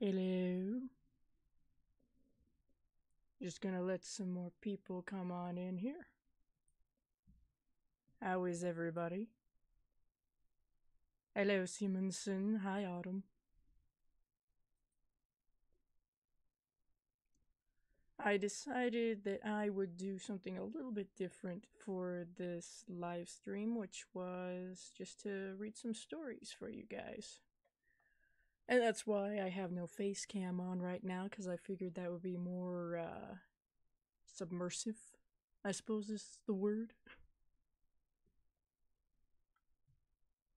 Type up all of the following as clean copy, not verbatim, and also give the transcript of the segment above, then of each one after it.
Hello. Just gonna let some more people come on in here. How is everybody? Hello, Simonson. Hi, Autumn. I decided that I would do something a little bit different for this live stream, which was just to read some stories for you guys. And that's why I have no face cam on right now, because I figured that would be more submersive, I suppose is the word.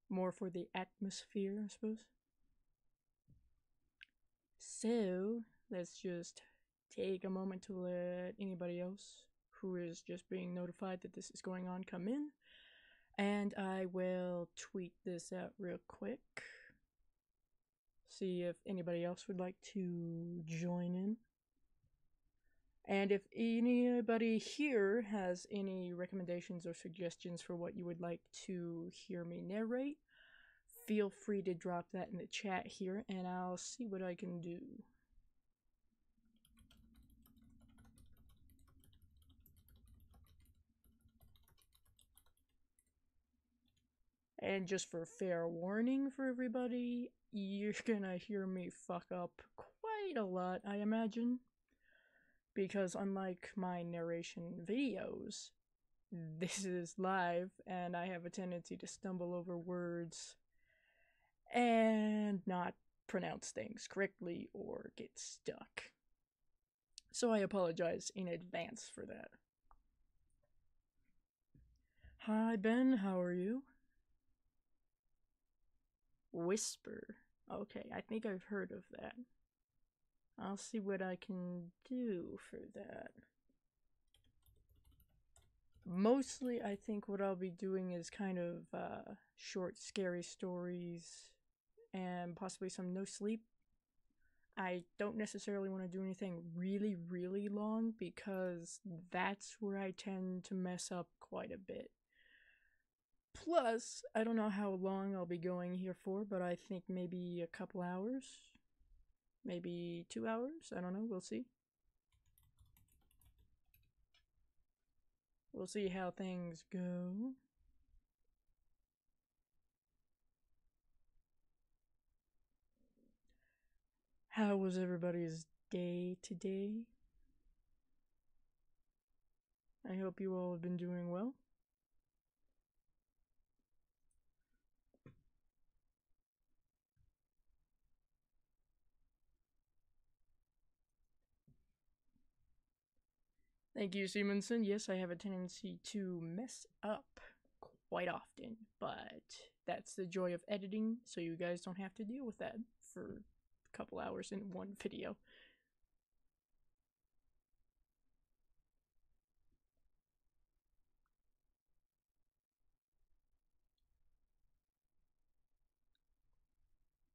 More for the atmosphere, I suppose. So, let's just take a moment to let anybody else who is just being notified that this is going on come in. And I will tweet this out real quick. See if anybody else would like to join in. And if anybody here has any recommendations or suggestions for what you would like to hear me narrate, feel free to drop that in the chat here and I'll see what I can do. And just for fair warning for everybody, you're gonna hear me fuck up quite a lot, I imagine. Because unlike my narration videos, this is live and I have a tendency to stumble over words and not pronounce things correctly or get stuck. So I apologize in advance for that. Hi Ben, how are you? Whisper. Okay, I think I've heard of that. I'll see what I can do for that. Mostly, I think what I'll be doing is kind of short, scary stories and possibly some no sleep. I don't necessarily want to do anything really, really long because that's where I tend to mess up quite a bit. Plus, I don't know how long I'll be going here for, but I think maybe a couple hours. Maybe 2 hours? I don't know, we'll see. We'll see how things go. How was everybody's day today? I hope you all have been doing well. Thank you, Simonson. Yes, I have a tendency to mess up quite often, but that's the joy of editing, so you guys don't have to deal with that for a couple hours in one video.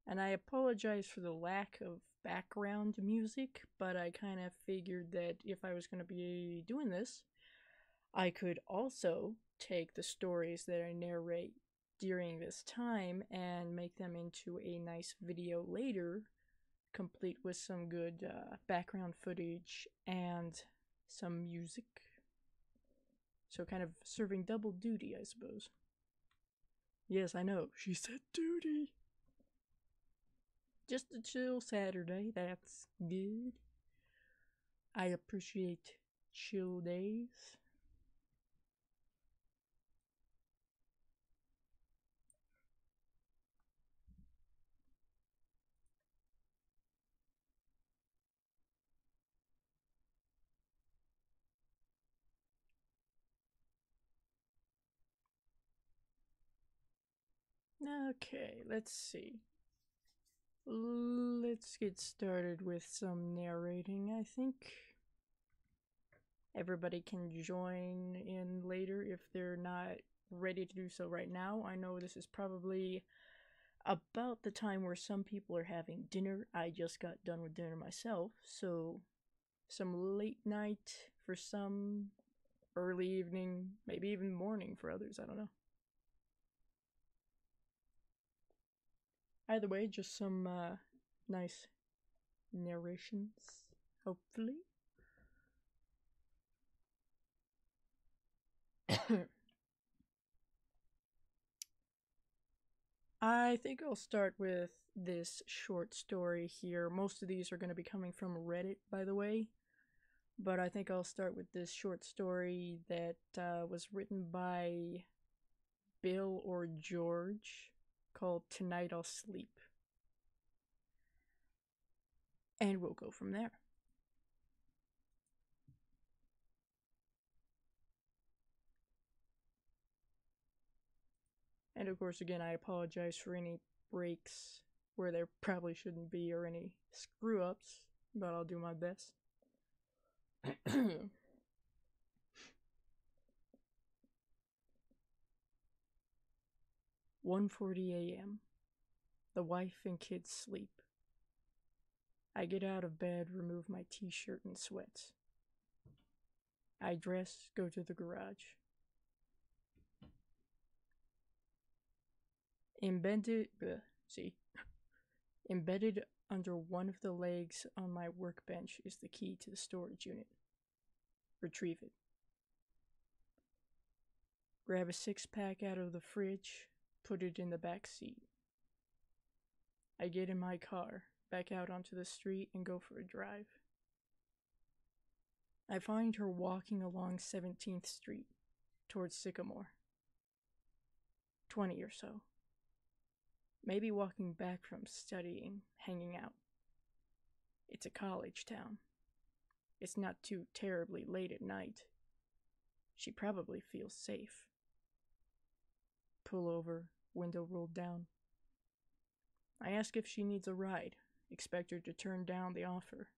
And I apologize for the lack of background music, but I kind of figured that if I was going to be doing this, I could also take the stories that I narrate during this time and make them into a nice video later, complete with some good background footage and some music. So kind of serving double duty, I suppose. Yes, I know, she said duty. Just a chill Saturday, that's good. I appreciate chill days. Okay, let's see. Let's get started with some narrating, I think. Everybody can join in later if they're not ready to do so right now. I know this is probably about the time where some people are having dinner. I just got done with dinner myself, so some late night for some, early evening, maybe even morning for others, I don't know. Either way, just some nice narrations, hopefully. I think I'll start with this short story here. Most of these are going to be coming from Reddit, by the way. But I think I'll start with this short story that was written by Bill or George called Tonight I'll Sleep. And we'll go from there. And of course, again, I apologize for any breaks where there probably shouldn't be or any screw ups, but I'll do my best. 1:40 a.m. The wife and kids sleep. I get out of bed, remove my t-shirt and sweats. I dress, go to the garage. Embedded under one of the legs on my workbench is the key to the storage unit. Retrieve it. Grab a 6-pack out of the fridge, put it in the back seat. I get in my car, back out onto the street, and go for a drive. I find her walking along 17th Street, towards Sycamore. 20 or so. Maybe walking back from studying, hanging out. It's a college town. It's not too terribly late at night. She probably feels safe. Pull over, window rolled down. I ask if she needs a ride, expect her to turn down the offer.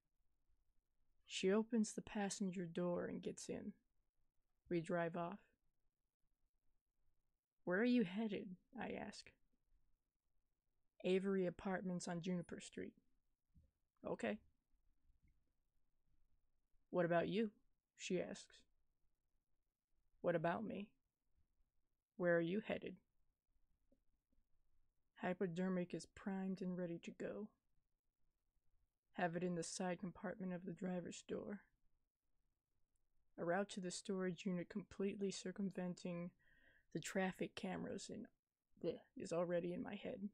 She opens the passenger door and gets in. We drive off. Where are you headed? I ask. Avery Apartments on Juniper Street. Okay. What about you? She asks. What about me? Where are you headed? Hypodermic is primed and ready to go. Have it in the side compartment of the driver's door. A route to the storage unit completely circumventing the traffic cameras is already in my head.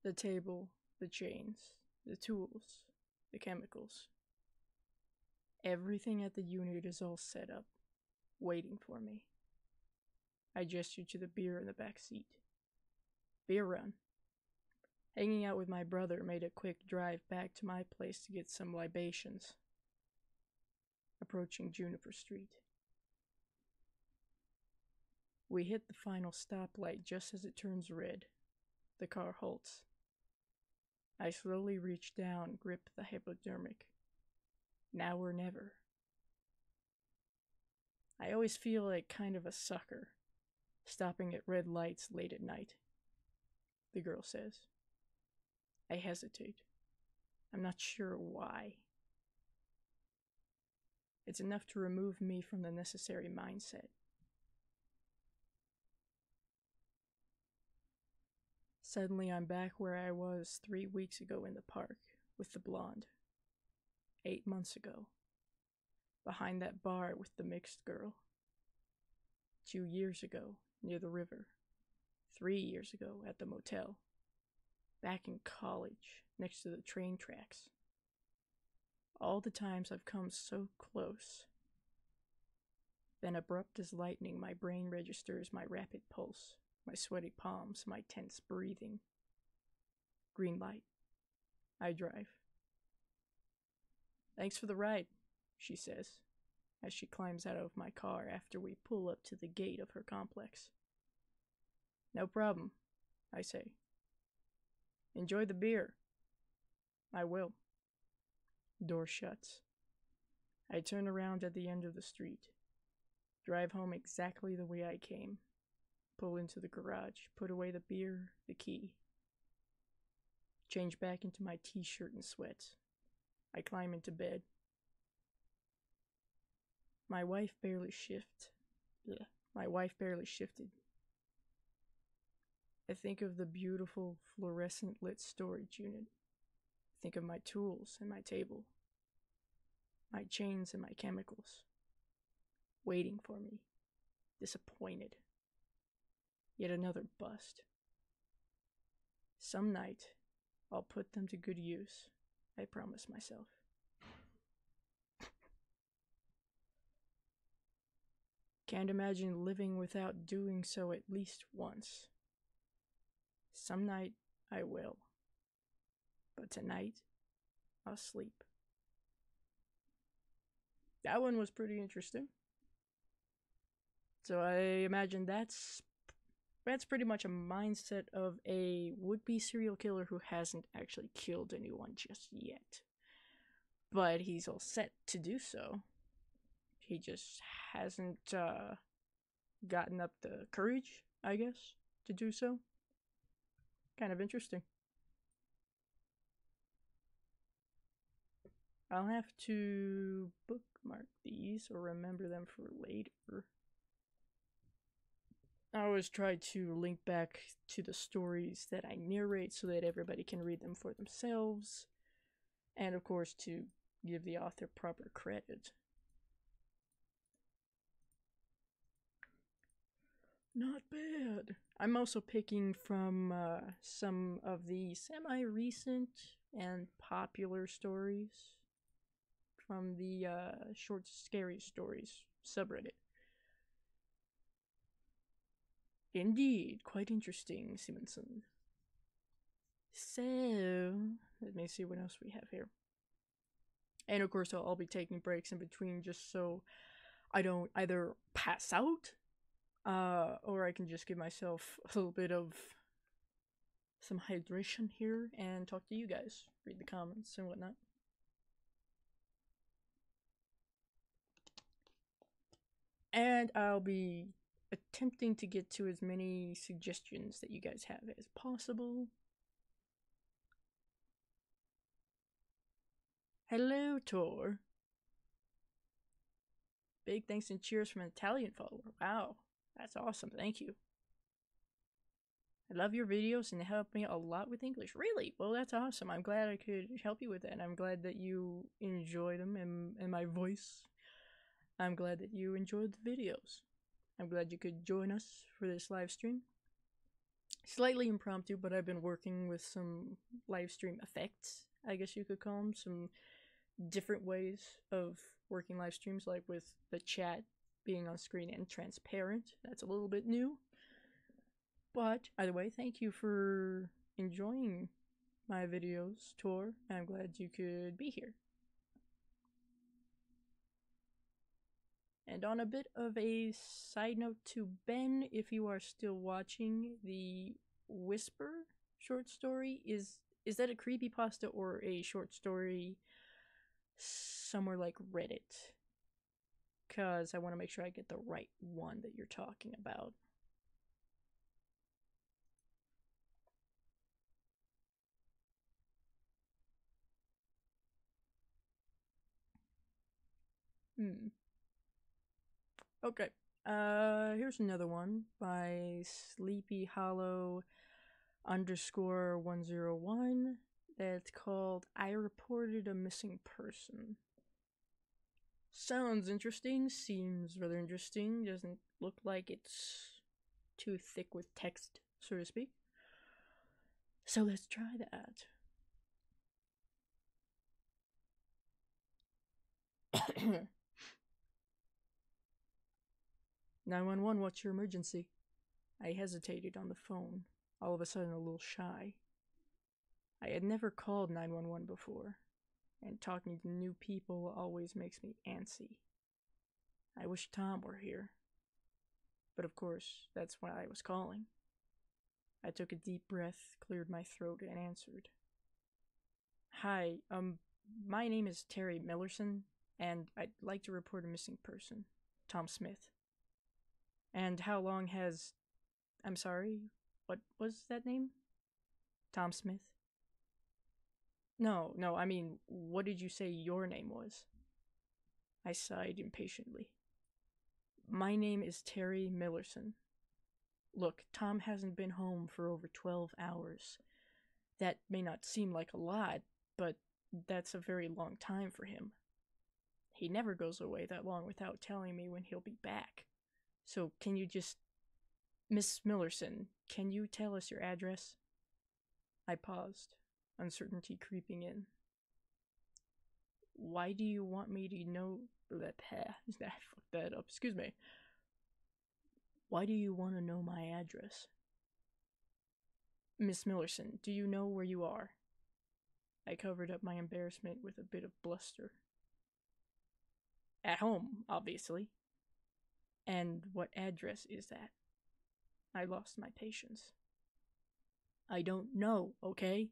The table, the chains, the tools, the chemicals. Everything at the unit is all set up, waiting for me. I gesture to the beer in the back seat. Beer run. Hanging out with my brother made a quick drive back to my place to get some libations. Approaching Juniper Street. We hit the final stoplight just as it turns red. The car halts. I slowly reach down, grip the hypodermic. Now or never. I always feel like kind of a sucker, stopping at red lights late at night. The girl says. I hesitate. I'm not sure why. It's enough to remove me from the necessary mindset. Suddenly I'm back where I was 3 weeks ago in the park with the blonde. 8 months ago. Behind that bar with the mixed girl. 2 years ago near the river. 3 years ago at the motel. Back in college next to the train tracks. All the times I've come so close. Then abrupt as lightning, my brain registers my rapid pulse. My sweaty palms, my tense breathing. Green light. I drive. Thanks for the ride, she says, as she climbs out of my car after we pull up to the gate of her complex. No problem, I say. Enjoy the beer. I will. Door shuts. I turn around at the end of the street. Drive home exactly the way I came. Pull into the garage, put away the beer, the key. Change back into my t-shirt and sweats. I climb into bed. My wife barely shifted. I think of the beautiful fluorescent lit storage unit. I think of my tools and my table, my chains and my chemicals, waiting for me, disappointed. Yet another bust. Some night, I'll put them to good use, I promise myself. Can't imagine living without doing so at least once. Some night I will, but tonight I'll sleep. That one was pretty interesting. So I imagine that's pretty much a mindset of a would-be serial killer who hasn't actually killed anyone just yet. But he's all set to do so. He just hasn't gotten up the courage, I guess, to do so. Kind of interesting. I'll have to bookmark these or remember them for later. I always try to link back to the stories that I narrate so that everybody can read them for themselves. And of course, to give the author proper credit. Not bad. I'm also picking from some of the semi-recent and popular stories from the Short Scary Stories subreddit. Indeed, quite interesting, Simonson. So, let me see what else we have here. And of course, I'll be taking breaks in between just so I don't either pass out or I can just give myself a little bit of some hydration here and talk to you guys, read the comments and whatnot. And I'll be attempting to get to as many suggestions that you guys have as possible. Hello, Tor. Big thanks and cheers from an Italian follower. Wow, that's awesome. Thank you. I love your videos and they help me a lot with English. Really? Well, that's awesome. I'm glad I could help you with that. I'm glad that you enjoy them and my voice. I'm glad that you enjoyed the videos. I'm glad you could join us for this live stream. Slightly impromptu, but I've been working with some live stream effects, I guess you could call them. Some different ways of working live streams, like with the chat being on screen and transparent. That's a little bit new. But either way, thank you for enjoying my videos, Tor. I'm glad you could be here. And on a bit of a side note to Ben, if you are still watching, the Whisper short story, is that a creepypasta or a short story somewhere like Reddit? Because I want to make sure I get the right one that you're talking about. Okay. Here's another one by Sleepy Hollow _101 that's called I Reported a Missing Person. Sounds interesting, seems rather interesting, doesn't look like it's too thick with text, so to speak. So let's try that. 911, what's your emergency? I hesitated on the phone, all of a sudden a little shy. I had never called 911 before, and talking to new people always makes me antsy. I wish Tom were here. But of course, that's why I was calling. I took a deep breath, cleared my throat, and answered. Hi, my name is Terry Millerson, and I'd like to report a missing person, Tom Smith. And how long has... I'm sorry, what was that name? Tom Smith? No, I mean, what did you say your name was? I sighed impatiently. My name is Terry Millerson. Look, Tom hasn't been home for over 12 hours. That may not seem like a lot, but that's a very long time for him. He never goes away that long without telling me when he'll be back. So can you just... Miss Millerson, can you tell us your address? I paused, uncertainty creeping in. Why do you want me to know... Fuck that up, excuse me. Why do you want to know my address? Miss Millerson, do you know where you are? I covered up my embarrassment with a bit of bluster. At home, obviously. And what address is that? I lost my patience. I don't know, okay?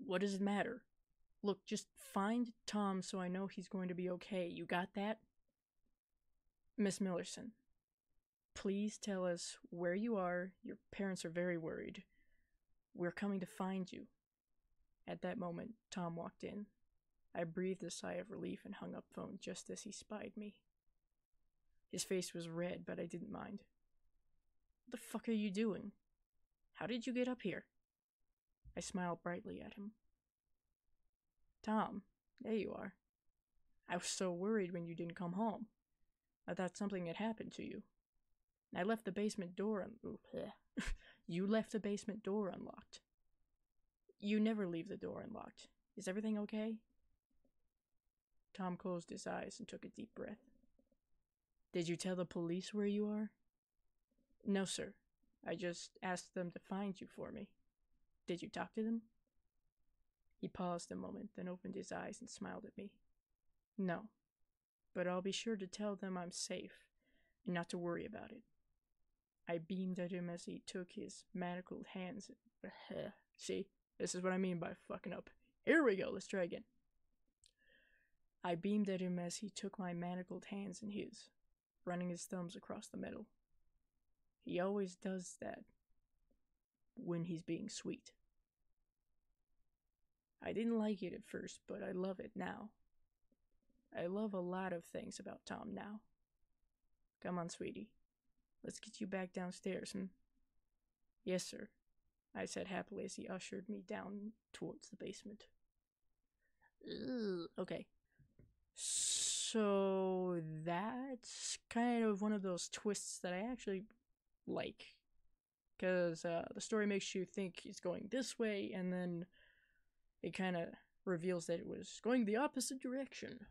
What does it matter? Look, just find Tom so I know he's going to be okay. You got that? Miss Millerson, please tell us where you are. Your parents are very worried. We're coming to find you. At that moment, Tom walked in. I breathed a sigh of relief and hung up phone just as he spied me. His face was red, but I didn't mind. What the fuck are you doing? How did you get up here? I smiled brightly at him. Tom, there you are. I was so worried when you didn't come home. I thought something had happened to you. I left the basement door You left the basement door unlocked. You never leave the door unlocked. Is everything okay? Tom closed his eyes and took a deep breath. Did you tell the police where you are? No, sir. I just asked them to find you for me. Did you talk to them? He paused a moment, then opened his eyes and smiled at me. No, but I'll be sure to tell them I'm safe and not to worry about it. I beamed at him as he took his manacled hands. See, this is what I mean by fucking up. Here we go, let's try again. I beamed at him as he took my manacled hands in his, running his thumbs across the metal. He always does that when he's being sweet. I didn't like it at first, but I love it now. I love a lot of things about Tom now. Come on, sweetie. Let's get you back downstairs, Yes, sir, I said happily as he ushered me down towards the basement. Ugh. Okay. So that's kind of one of those twists that I actually like. Because the story makes you think it's going this way, and then it kind of reveals that it was going the opposite direction.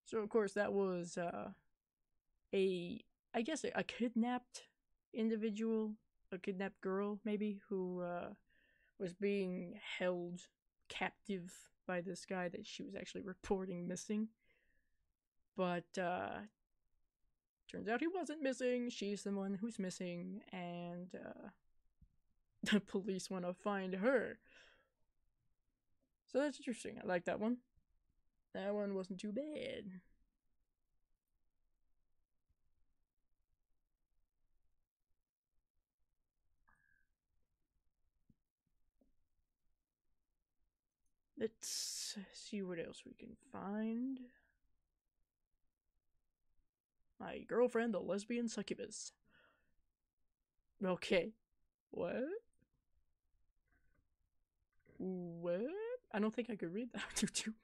So, of course, that was I guess a kidnapped individual, a kidnapped girl, maybe, who was being held captive by this guy that she was actually reporting missing. But turns out he wasn't missing. She's the one who's missing, and the police want to find her. So that's interesting. I like that one. That one wasn't too bad. Let's see what else we can find. My girlfriend, the lesbian succubus. Okay. What? What? I don't think I could read that too.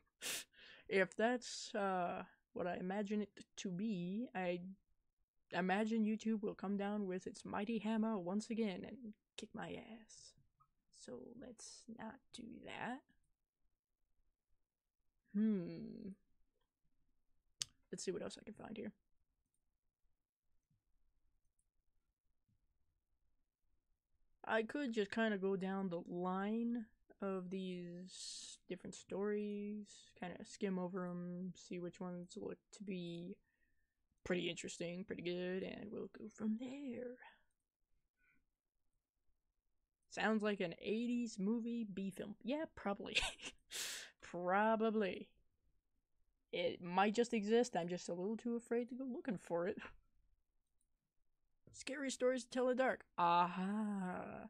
If that's what I imagine it to be, I imagine YouTube will come down with its mighty hammer once again and kick my ass. So let's not do that. Let's see what else I can find here. I could just kind of go down the line of these different stories, kind of skim over them, see which ones look to be pretty interesting, pretty good, and we'll go from there. Sounds like an 80s movie B-film. Yeah, probably. Probably. It might just exist, I'm just a little too afraid to go looking for it. Scary stories to tell in the dark. Aha.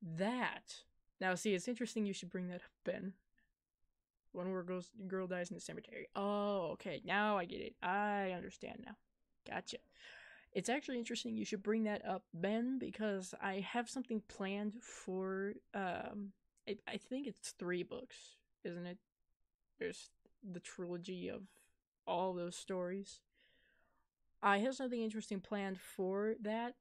That. Now, see, it's interesting you should bring that up, Ben. One where a girl dies in the cemetery. Oh, okay. Now I get it. I understand now. Gotcha. It's actually interesting you should bring that up, Ben, because I have something planned for I think it's 3 books, isn't it? There's the trilogy of all those stories. I have something interesting planned for that.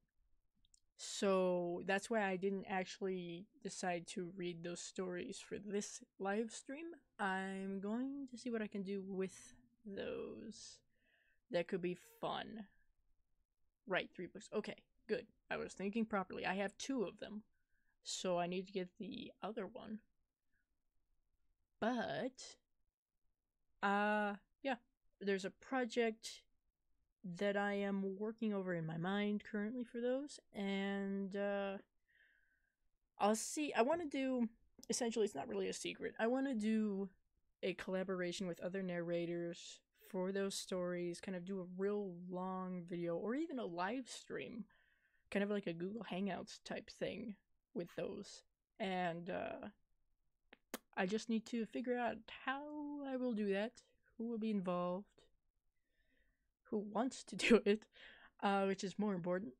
So that's why I didn't actually decide to read those stories for this live stream. I'm going to see what I can do with those. That could be fun. Right, 3 books. Okay, good. I was thinking properly. I have 2 of them, so I need to get the other one. But, yeah, there's a project that I am working over in my mind currently for those, and I'll see. I want to do, essentially, it's not really a secret. I want to do a collaboration with other narrators for those stories, kind of do a real long video or even a live stream, kind of like a Google Hangouts type thing with those. And I just need to figure out how I will do that, who will be involved, who wants to do it, which is more important.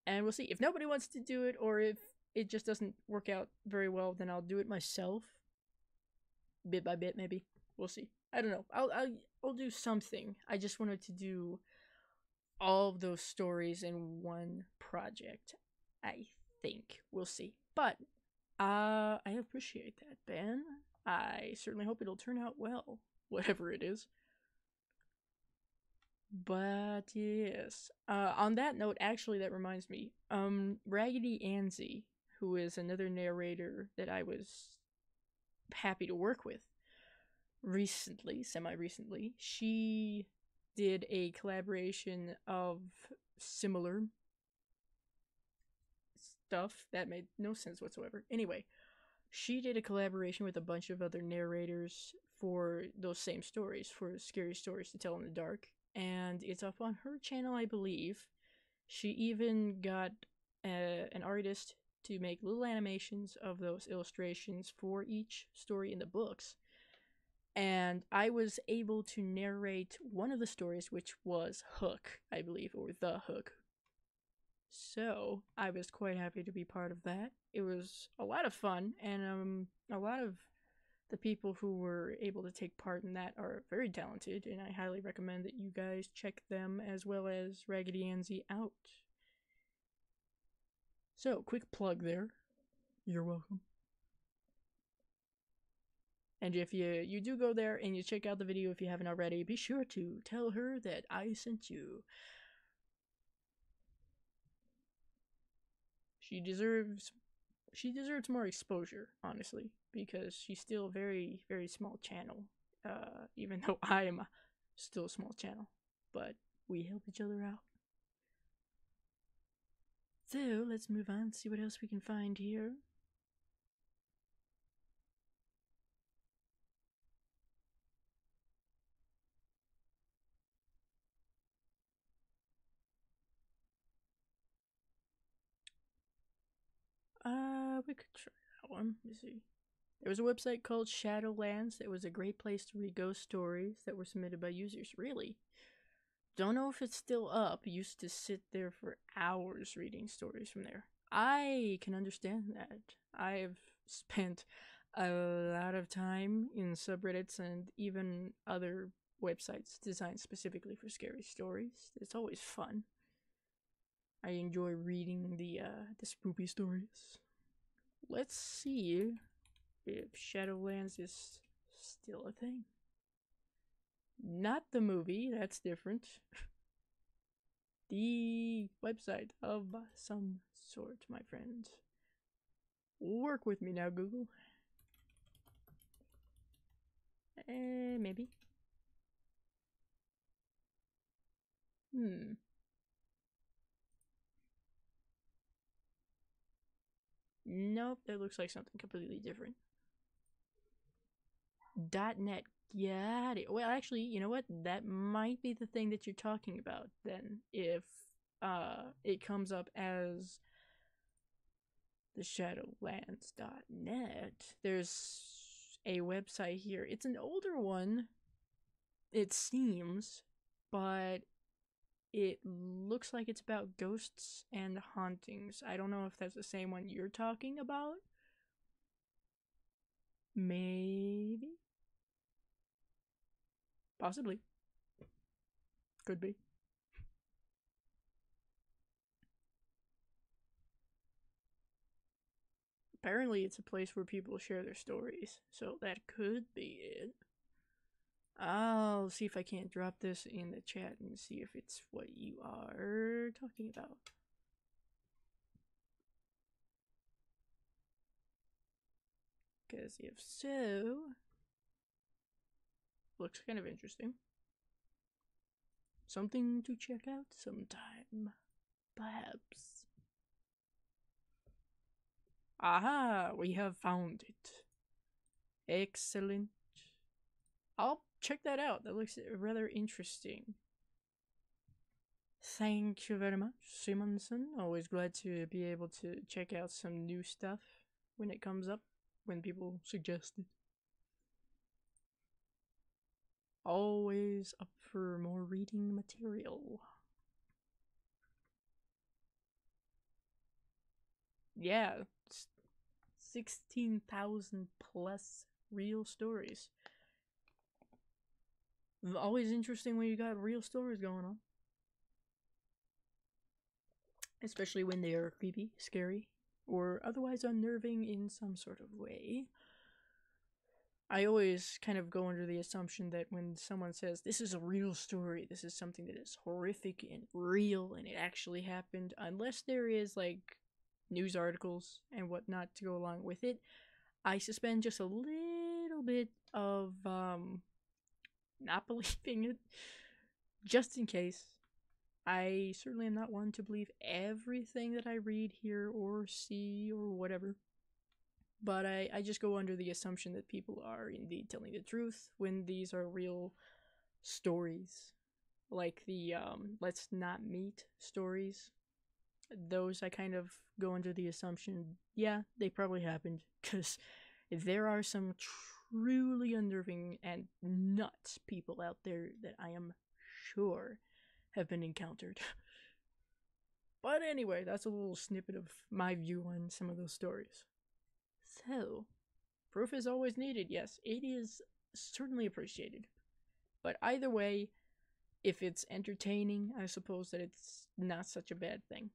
And we'll see. If nobody wants to do it, or if it just doesn't work out very well, then I'll do it myself, bit by bit, maybe. We'll see. I don't know. I'll do something. I just wanted to do all of those stories in one project. I think we'll see. But I appreciate that, Ben. I certainly hope it'll turn out well, whatever it is. But yes, on that note, actually, that reminds me. Raggedy Annsy, who is another narrator that I was happy to work with recently, semi-recently, she did a collaboration of similar stuff that made no sense whatsoever. Anyway, she did a collaboration with a bunch of other narrators for those same stories, for scary stories to tell in the dark, and it's up on her channel, I believe. She even got an artist to make little animations of those illustrations for each story in the books. And I was able to narrate one of the stories, which was Hook, I believe, or The Hook. So I was quite happy to be part of that. It was a lot of fun, and a lot of the people who were able to take part in that are very talented, and I highly recommend that you guys check them as well as Raggedy Annsy out. So, quick plug there. You're welcome. And if you do go there and you check out the video if you haven't already, be sure to tell her that I sent you. She deserves more exposure, honestly, because she's still a very, very small channel. Even though I am still a small channel, but we help each other out. So let's move on, see what else we can find here. We could try that one. Let me see. There was a website called Shadowlands that was a great place to read ghost stories that were submitted by users. Really? Don't know if it's still up. Used to sit there for hours reading stories from there. I can understand that. I've spent a lot of time in subreddits and even other websites designed specifically for scary stories. It's always fun. I enjoy reading the spoopy stories. Let's see if Shadowlands is still a thing. Not the movie, that's different. The website of some sort, my friend. Work with me now, Google. Maybe. Nope, that looks like something completely different. .net, got it. Well, actually, you know what? That might be the thing that you're talking about then, if it comes up as the Shadowlands.net. There's a website here. It's an older one, it seems, but It looks like it's about ghosts and hauntings. I don't know if that's the same one you're talking about. Maybe. Possibly. Could be. Apparently, it's a place where people share their stories, so that could be it. I'll see if I can't drop this in the chat and see if it's what you are talking about. Because if so, looks kind of interesting. Something to check out sometime, perhaps. Aha, we have found it. Excellent. I'll check that out. That looks rather interesting. Thank you very much, Simonson. Always glad to be able to check out some new stuff when it comes up, when people suggest it. Always up for more reading material. Yeah, 16,000 plus real stories. Always interesting when you got real stories going on. Especially when they are creepy, scary, or otherwise unnerving in some sort of way. I always kind of go under the assumption that when someone says, this is a real story, this is something that is horrific and real and it actually happened, unless there is like news articles and whatnot to go along with it, I suspend just a little bit of not believing it, just in case. I certainly am not one to believe everything that I read, hear, or see, or whatever. But I just go under the assumption that people are indeed telling the truth when these are real stories. Like the let's not meet stories. Those I kind of go under the assumption, yeah, they probably happened. Because there are some truly unnerving and nuts people out there that I am sure have been encountered. But anyway, that's a little snippet of my view on some of those stories. So, proof is always needed, yes, it is certainly appreciated. But either way, if it's entertaining, I suppose that it's not such a bad thing.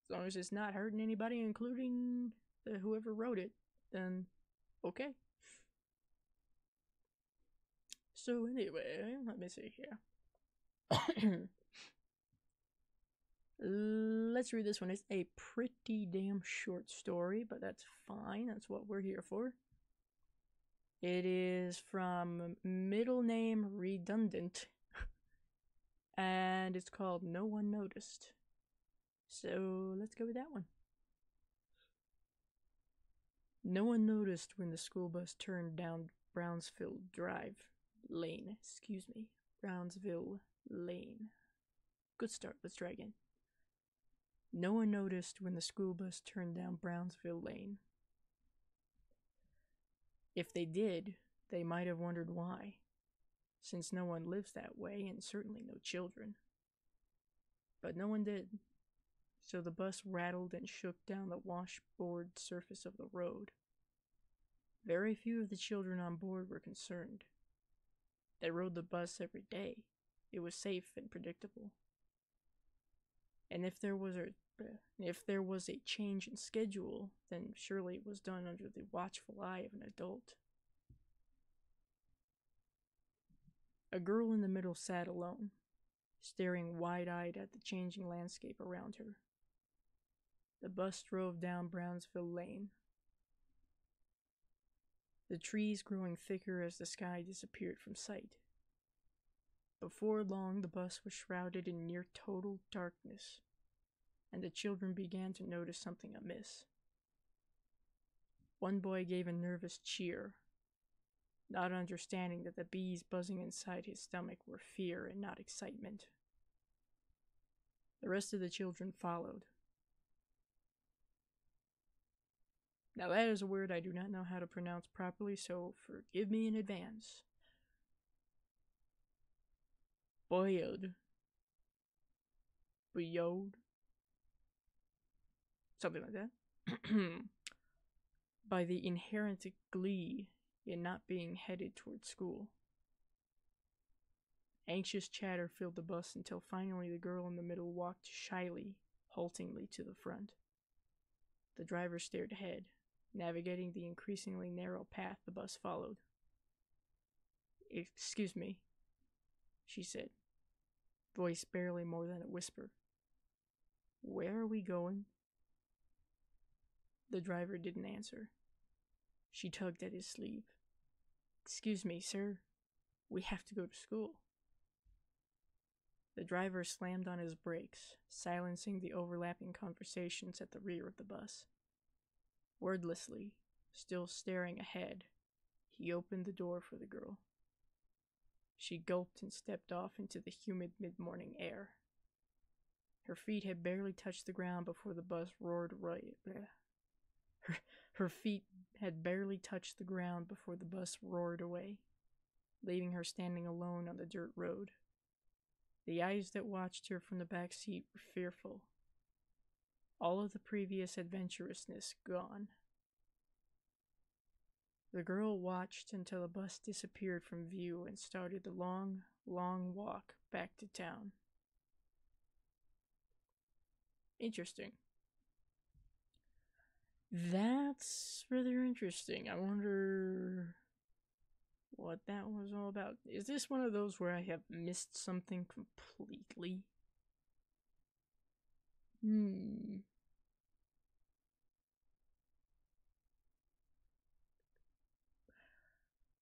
As long as it's not hurting anybody, including whoever wrote it, then okay. So anyway, let me see here. Let's read this one. It's a pretty damn short story, but that's fine. That's what we're here for. It is from Middle Name Redundant, and it's called No One Noticed. So let's go with that one. No one noticed when the school bus turned down Brownsville Lane. Brownsville Lane. Good start. Let's try again. No one noticed when the school bus turned down Brownsville Lane. If they did, they might have wondered why, since no one lives that way and certainly no children. But no one did, so the bus rattled and shook down the washboard surface of the road. Very few of the children on board were concerned. They rode the bus every day. It was safe and predictable. And if there was a change in schedule, then surely it was done under the watchful eye of an adult. A girl in the middle sat alone, staring wide-eyed at the changing landscape around her. The bus drove down Brownsville Lane, the trees growing thicker as the sky disappeared from sight. Before long, the bus was shrouded in near total darkness, and the children began to notice something amiss. One boy gave a nervous cheer, not understanding that the bees buzzing inside his stomach were fear and not excitement. The rest of the children followed. Now that is a word I do not know how to pronounce properly, so forgive me in advance. buoyed, buoyed, something like that, by the inherent glee in not being headed toward school. Anxious chatter filled the bus until finally the girl in the middle walked shyly, haltingly to the front. The driver stared ahead, navigating the increasingly narrow path the bus followed. "Excuse me," she said, voice barely more than a whisper. "Where are we going?" The driver didn't answer. She tugged at his sleeve. "Excuse me, sir. We have to go to school." The driver slammed on his brakes, silencing the overlapping conversations at the rear of the bus. Wordlessly, still staring ahead, he opened the door for the girl. She gulped and stepped off into the humid mid-morning air. Her feet had barely touched the ground before the bus roared right. Her feet had barely touched the ground before the bus roared away, leaving her standing alone on the dirt road. The eyes that watched her from the back seat were fearful. All of the previous adventurousness gone. The girl watched until the bus disappeared from view and started the long, long walk back to town. Interesting. That's rather interesting. I wonder what that was all about. Is this one of those where I have missed something completely?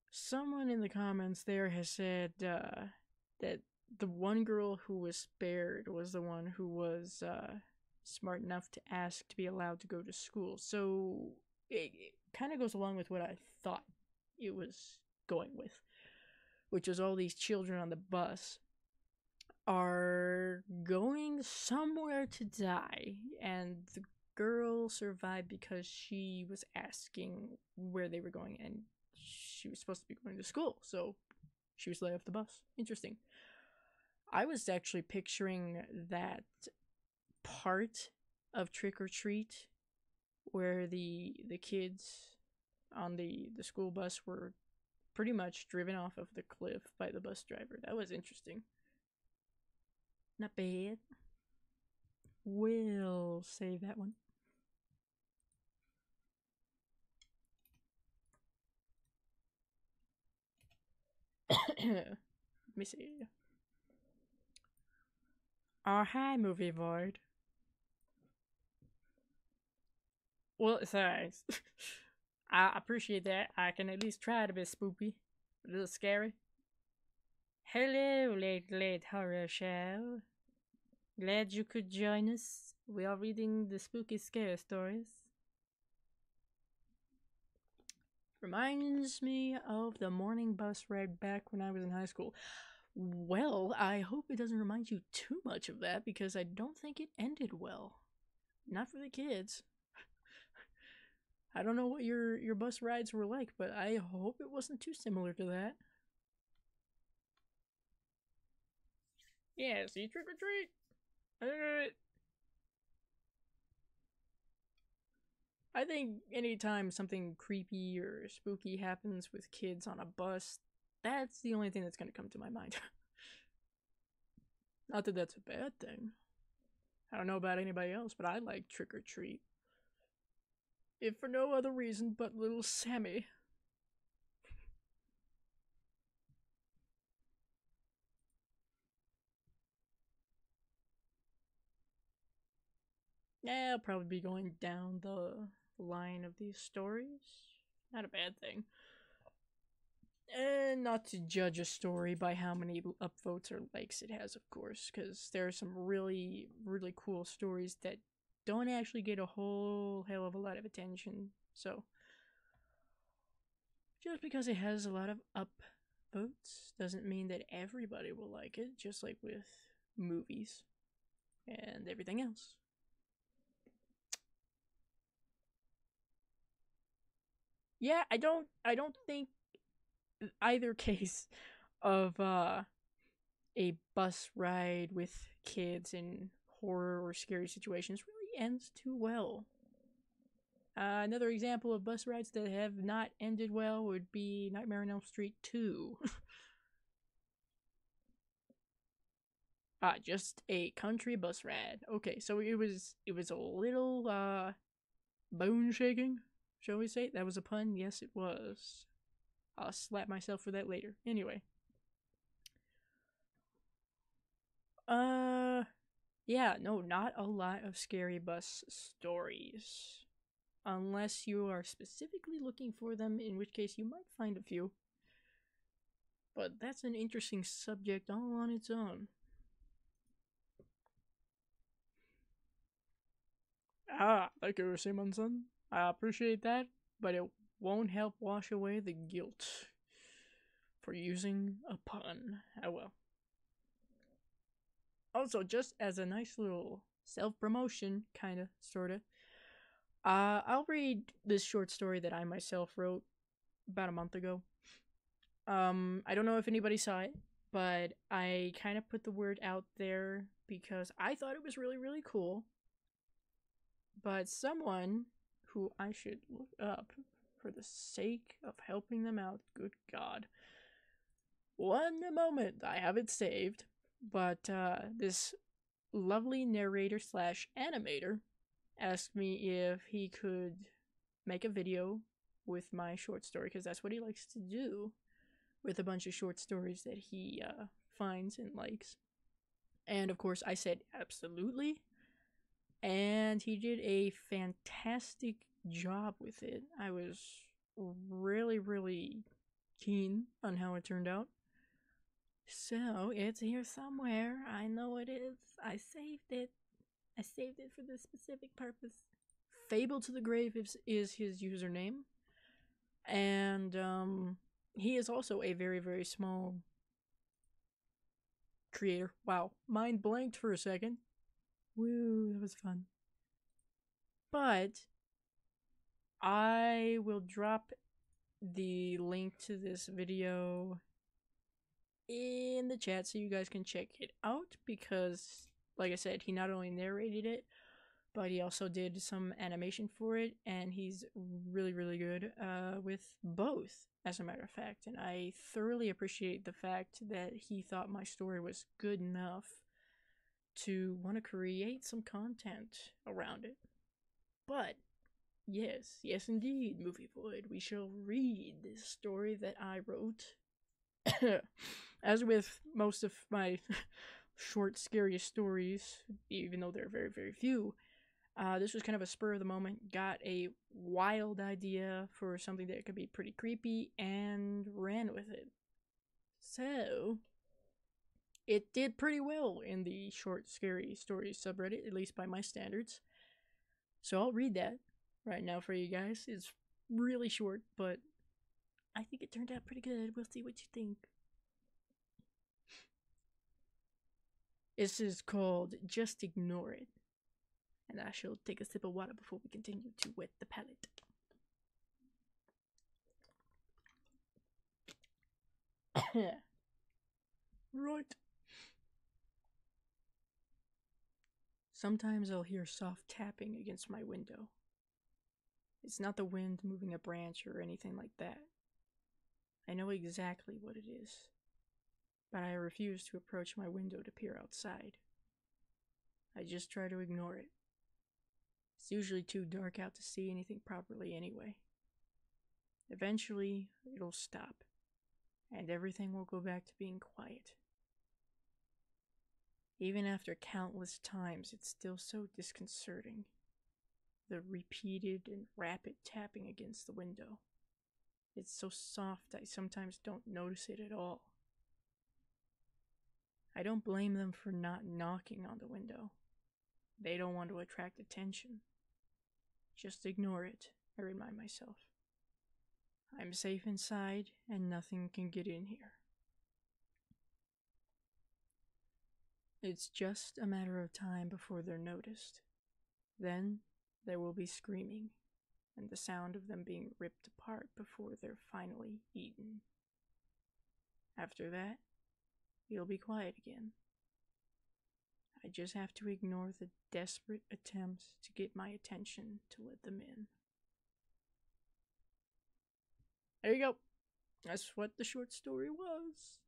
Someone in the comments there has said that the one girl who was spared was the one who was smart enough to ask to be allowed to go to school. So it kind of goes along with what I thought it was going with, which is all these children on the bus are going somewhere to die, and the girl survived because she was asking where they were going, and she was supposed to be going to school, so she was let off the bus. Interesting. I was actually picturing that part of Trick or Treat where the kids on the school bus were pretty much driven off of the cliff by the bus driver. That was interesting. Not bad. We'll save that one. Let me see. Oh, hi, Movie Void. Well, thanks. I appreciate that. I can at least try to be spoopy. A little scary. Hello, late horror show. Glad you could join us. We are reading the spooky scare stories. Reminds me of the morning bus ride back when I was in high school. Well, I hope it doesn't remind you too much of that, because I don't think it ended well. Not for the kids. I don't know what your bus rides were like, but I hope it wasn't too similar to that. Yeah, see, trick or treat. I think anytime something creepy or spooky happens with kids on a bus, that's the only thing that's going to come to my mind. Not that that's a bad thing. I don't know about anybody else, but I like Trick or Treat. If for no other reason but little Sammy. Yeah, I'll probably be going down the line of these stories. Not a bad thing. And not to judge a story by how many upvotes or likes it has, of course, because there are some really, really cool stories that don't actually get a whole hell of a lot of attention. So, just because it has a lot of upvotes doesn't mean that everybody will like it, just like with movies and everything else. Yeah, I don't think either case of a bus ride with kids in horror or scary situations really ends too well. Another example of bus rides that have not ended well would be Nightmare on Elm Street 2. Just a country bus ride. Okay, so it was a little bone shaking, shall we say? That was a pun? Yes, it was. I'll slap myself for that later. Anyway. Yeah, no, not a lot of scary bus stories. Unless you are specifically looking for them, in which case you might find a few. But that's an interesting subject all on its own. Thank you, Simonson. I appreciate that, but it won't help wash away the guilt for using a pun. Oh well. Also, just as a nice little self-promotion, kinda, sorta, I'll read this short story that I myself wrote about a month ago. I don't know if anybody saw it, but I kind of put the word out there because I thought it was really, really cool. But someone who I should look up for the sake of helping them out, good God. One moment, I have it saved. But this lovely narrator slash animator asked me if he could make a video with my short story, because that's what he likes to do with a bunch of short stories that he finds and likes. And of course, I said absolutely. And he did a fantastic job with it. I was really, really keen on how it turned out. So, it's here somewhere. I know it is. I saved it. I saved it for this specific purpose. Fable to the Grave is his username. And he is also a very, very small creator. Wow, mind blanked for a second. Woo, that was fun. But I will drop the link to this video in the chat so you guys can check it out, because like I said, he not only narrated it, but he also did some animation for it, and he's really, really good with both, as a matter of fact. And I thoroughly appreciate the fact that he thought my story was good enough to want to create some content around it. But yes, indeed, Movie Void, we shall read this story that I wrote. As with most of my short, scary stories, even though there are very, very few, this was kind of a spur of the moment. Got a wild idea for something that could be pretty creepy and ran with it. So, it did pretty well in the short, scary stories subreddit, at least by my standards. So I'll read that right now for you guys. It's really short, but I think it turned out pretty good. We'll see what you think. This is called Just Ignore It. And I shall take a sip of water before we continue to wet the palate. Right. Sometimes I'll hear soft tapping against my window. It's not the wind moving a branch or anything like that. I know exactly what it is, but I refuse to approach my window to peer outside. I just try to ignore it. It's usually too dark out to see anything properly anyway. Eventually, it'll stop, and everything will go back to being quiet. Even after countless times, it's still so disconcerting. The repeated and rapid tapping against the window. It's so soft I sometimes don't notice it at all. I don't blame them for not knocking on the window. They don't want to attract attention. Just ignore it, I remind myself. I'm safe inside and nothing can get in here. It's just a matter of time before they're noticed. Then there will be screaming and the sound of them being ripped apart before they're finally eaten. After that, you'll be quiet again. I just have to ignore the desperate attempts to get my attention to let them in. There you go. That's what the short story was.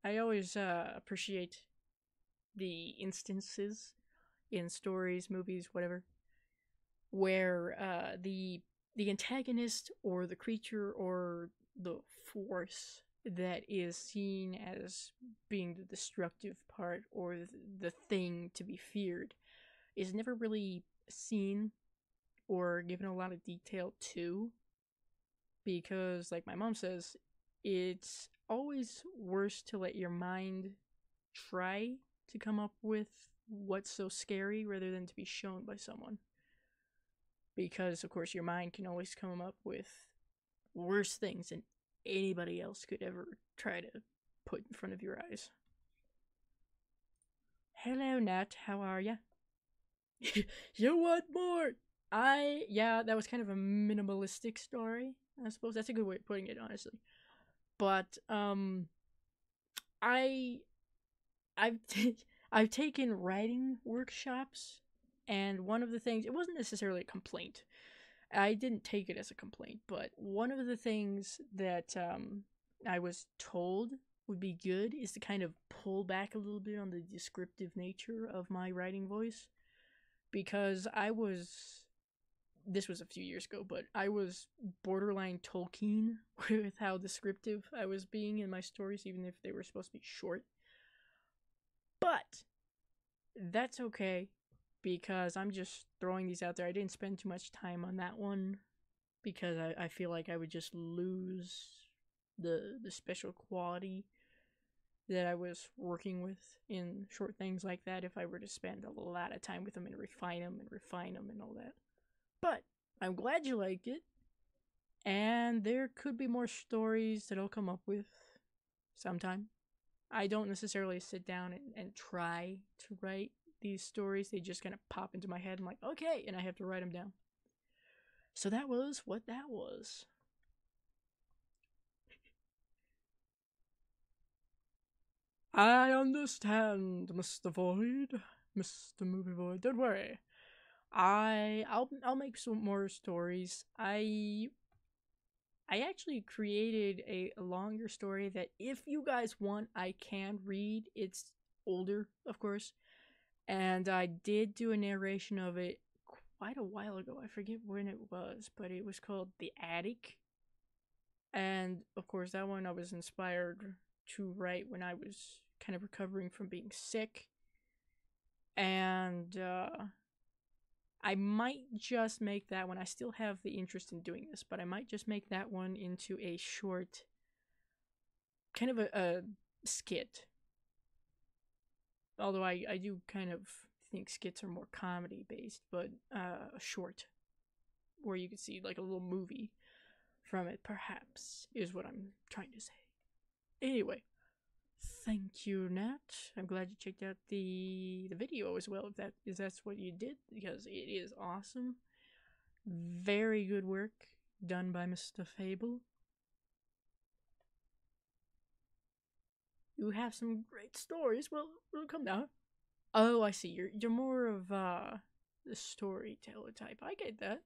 I always appreciate the instances in stories, movies, whatever, where the antagonist or the creature or the force that is seen as being the destructive part or the thing to be feared is never really seen or given a lot of detail to, because like my mom says, it's always worse to let your mind try to come up with what's so scary rather than to be shown by someone, because of course your mind can always come up with worse things than anybody else could ever try to put in front of your eyes. Hello, Nat. How are ya? You want more? That was kind of a minimalistic story. I suppose that's a good way of putting it, honestly. But I've I've taken writing workshops, and one of the things, it wasn't necessarily a complaint. I didn't take it as a complaint, but one of the things that I was told would be good is to kind of pull back a little bit on the descriptive nature of my writing voice, because this was a few years ago, but I was borderline Tolkien with how descriptive I was being in my stories, even if they were supposed to be short. But that's okay, because I'm just throwing these out there. I didn't spend too much time on that one because I feel like I would just lose the special quality that I was working with in short things like that if I were to spend a lot of time with them and refine them and all that. But I'm glad you liked it, and there could be more stories that I'll come up with sometime. I don't necessarily sit down and try to write these stories. They just kind of pop into my head. I'm like, okay, and I have to write them down. So that was what that was. I understand, Mr. Void. Mr. Movie Void. Don't worry. I'll make some more stories. I actually created a longer story that if you guys want, I can read. It's older, of course. And I did do a narration of it quite a while ago. I forget when it was, but it was called The Attic. And of course, that one I was inspired to write when I was kind of recovering from being sick. And I might just make that one. I still have the interest in doing this, but I might just make that one into a short, kind of a skit. Although I do kind of think skits are more comedy based, but a short where you could see like a little movie from it, perhaps, is what I'm trying to say. Anyway, thank you, Nat. I'm glad you checked out the video as well, if that's what you did, because it is awesome. Very good work done by Mr. Fable. You have some great stories. Well, come down. Oh, I see. You're more of the storyteller type. I get that.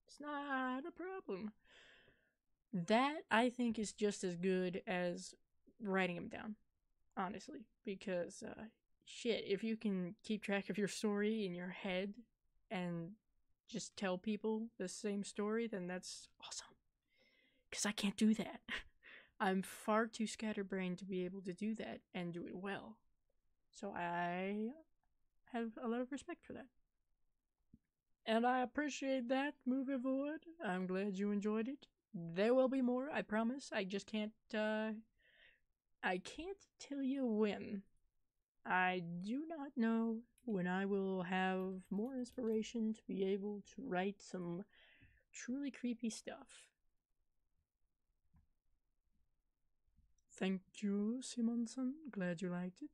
It's not a problem. That, I think, is just as good as writing them down, honestly, because shit, if you can keep track of your story in your head and just tell people the same story, then that's awesome. Because I can't do that. I'm far too scatterbrained to be able to do that and do it well. So I have a lot of respect for that. And I appreciate that, Movie Void. I'm glad you enjoyed it. There will be more, I promise. I just can't, I can't tell you when. I do not know when I will have more inspiration to be able to write some truly creepy stuff. Thank you, Simonson. Glad you liked it.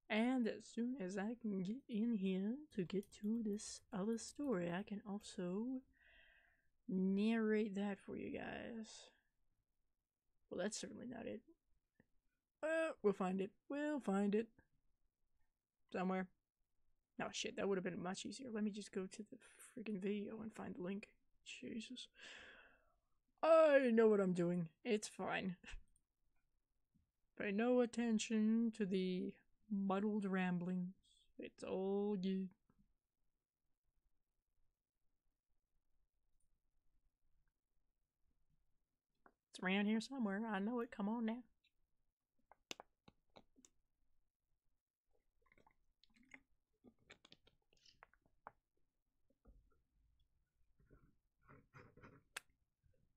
And as soon as I can get in here to get to this other story, I can also narrate that for you guys. Well, that's certainly not it. We'll find it. We'll find it. Somewhere. Oh shit, that would have been much easier. Let me just go to the freaking video and find the link. Jesus. I know what I'm doing. It's fine. Pay no attention to the muddled ramblings. It's all good. It's around here somewhere. I know it. Come on now.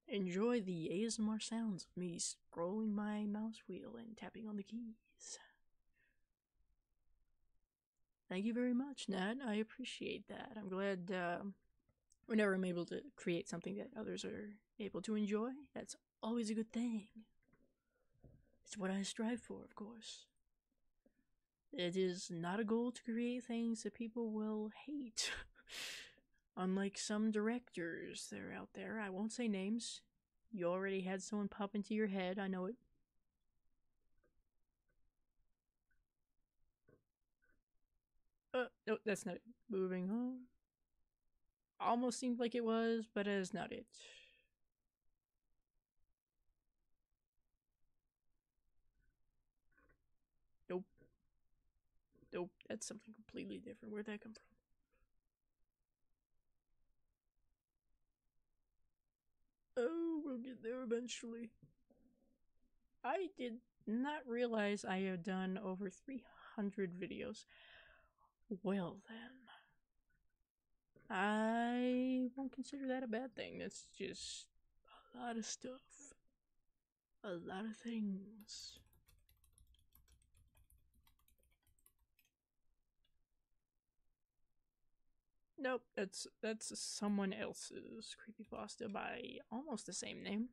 Enjoy the ASMR sounds of me scrolling my mouse wheel and tapping on the keys. Thank you very much, Nat. I appreciate that. I'm glad whenever I'm able to create something that others are able to enjoy, that's always a good thing. It's what I strive for, of course. It is not a goal to create things that people will hate. Unlike some directors that are out there. I won't say names. You already had someone pop into your head, I know it. No, that's not it. Moving on. Almost seemed like it was, but that is not it. Nope. Nope, that's something completely different. Where'd that come from? Oh, we'll get there eventually. I did not realize I had done over 300 videos. Well then. I won't consider that a bad thing. That's just a lot of stuff. A lot of things. Nope, that's someone else's creepypasta by almost the same name.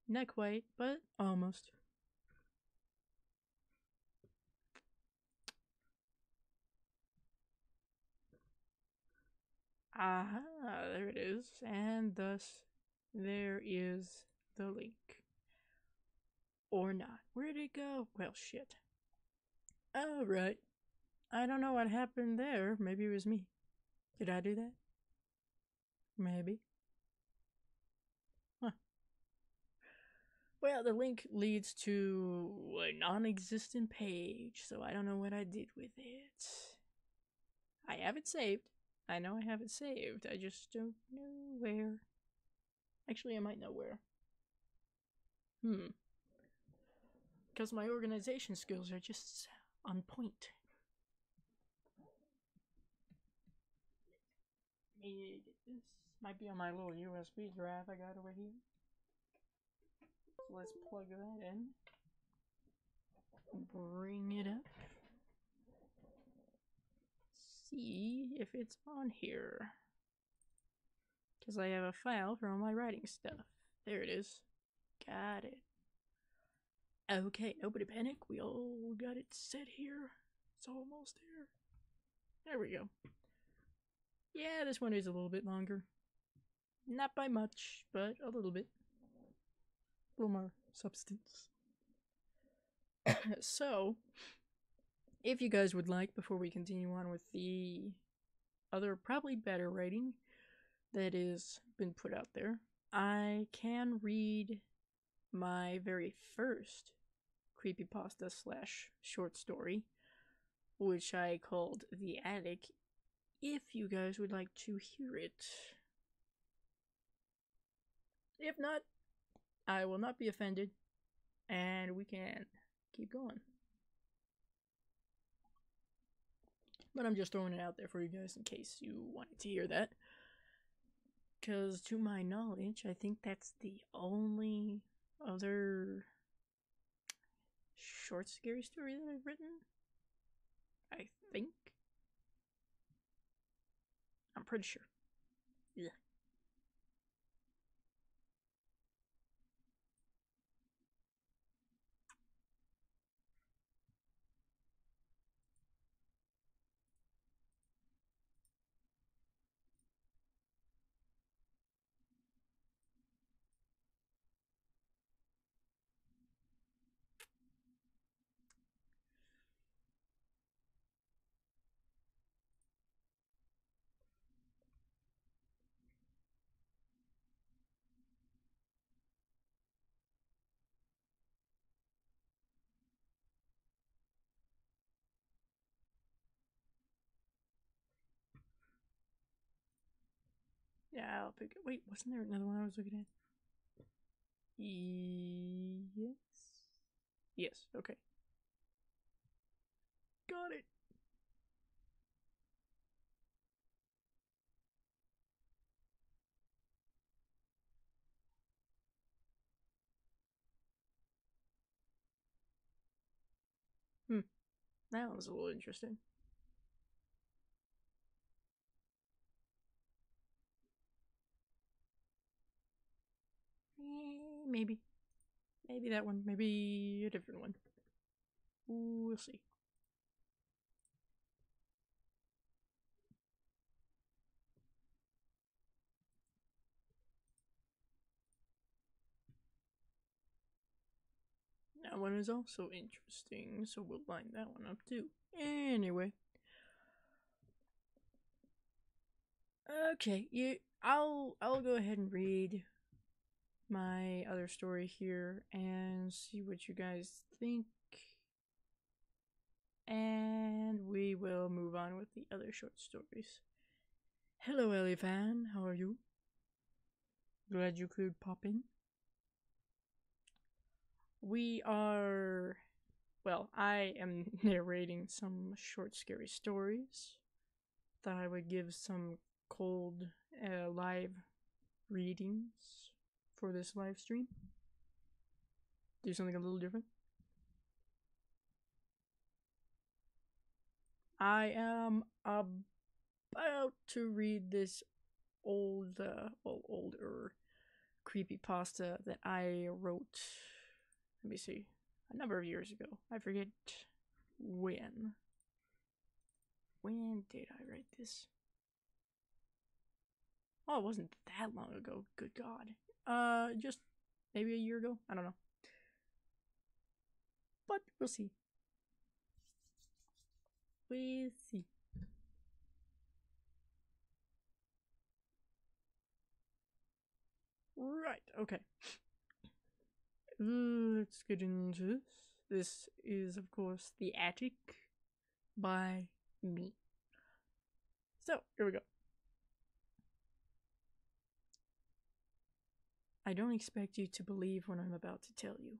Not quite, but almost. Aha, there it is. And thus, there is the link. Or not. Where'd it go? Well, shit. Alright. I don't know what happened there. Maybe it was me. Did I do that? Maybe. Huh. Well, the link leads to a non-existent page, so I don't know what I did with it. I have it saved. I know I have it saved. I just don't know where. Actually, I might know where. Because my organization skills are just on point. Let me get this. Might be on my little USB drive I got over here. So let's plug that in. Bring it up. See if it's on here. Because I have a file for all my writing stuff. There it is. Got it. Okay, nobody panic. We all got it set here. It's almost there. There we go. Yeah, this one is a little bit longer. Not by much, but a little bit. A little more substance. So, if you guys would like, before we continue on with the other, probably better writing that has been put out there, I can read my very first creepypasta / short story, which I called The Attic, if you guys would like to hear it. If not, I will not be offended, and we can keep going. But I'm just throwing it out there for you guys in case you wanted to hear that. Because to my knowledge, I think that's the only other short scary story that I've written. I think. I'm pretty sure. Yeah. I'll pick it. Wait, wasn't there another one I was looking at? Yes. Yes, okay. Got it. That was a little interesting. Maybe. Maybe that one. Maybe a different one. We'll see. That one is also interesting, so we'll line that one up too. Anyway. Okay, I'll go ahead and read my other story here and see what you guys think. And we will move on with the other short stories. Hello, Elifan. How are you? Glad you could pop in. I am narrating some short, scary stories. Thought I would give some cold live readings for this live stream. Do something a little different. I am about to read this older creepypasta that I wrote, let me see, a number of years ago. I forget when. When did I write this? Oh, it wasn't that long ago. Good God. Just maybe a year ago? I don't know. But we'll see. We'll see. Right, okay. Let's get into this. This is, of course, The Attic by me. So, here we go. I don't expect you to believe what I'm about to tell you.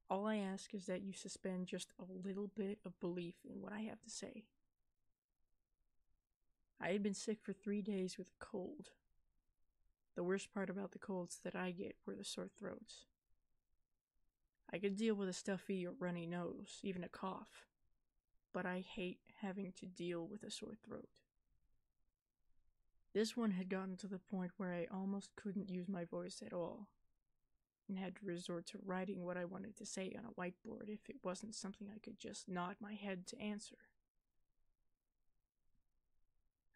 All I ask is that you suspend just a little bit of belief in what I have to say. I had been sick for 3 days with a cold. The worst part about the colds that I get were the sore throats. I could deal with a stuffy or runny nose, even a cough, but I hate having to deal with a sore throat. This one had gotten to the point where I almost couldn't use my voice at all, and had to resort to writing what I wanted to say on a whiteboard if it wasn't something I could just nod my head to answer.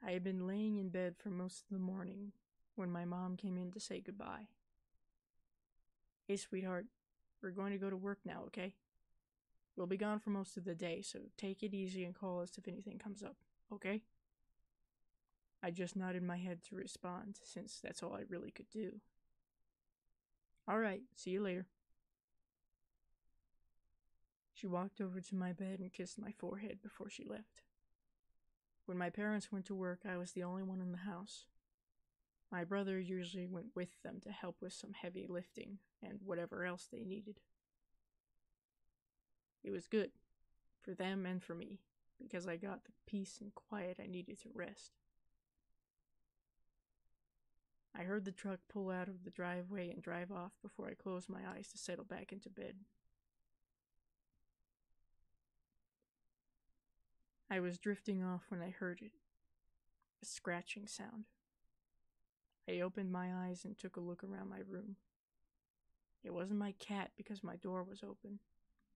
I had been laying in bed for most of the morning when my mom came in to say goodbye. Hey, sweetheart, we're going to go to work now, okay? We'll be gone for most of the day, so take it easy and call us if anything comes up, okay? I just nodded my head to respond, since that's all I really could do. Alright, see you later. She walked over to my bed and kissed my forehead before she left. When my parents went to work, I was the only one in the house. My brother usually went with them to help with some heavy lifting and whatever else they needed. It was good, for them and for me, because I got the peace and quiet I needed to rest. I heard the truck pull out of the driveway and drive off before I closed my eyes to settle back into bed. I was drifting off when I heard it, a scratching sound. I opened my eyes and took a look around my room. It wasn't my cat because my door was open,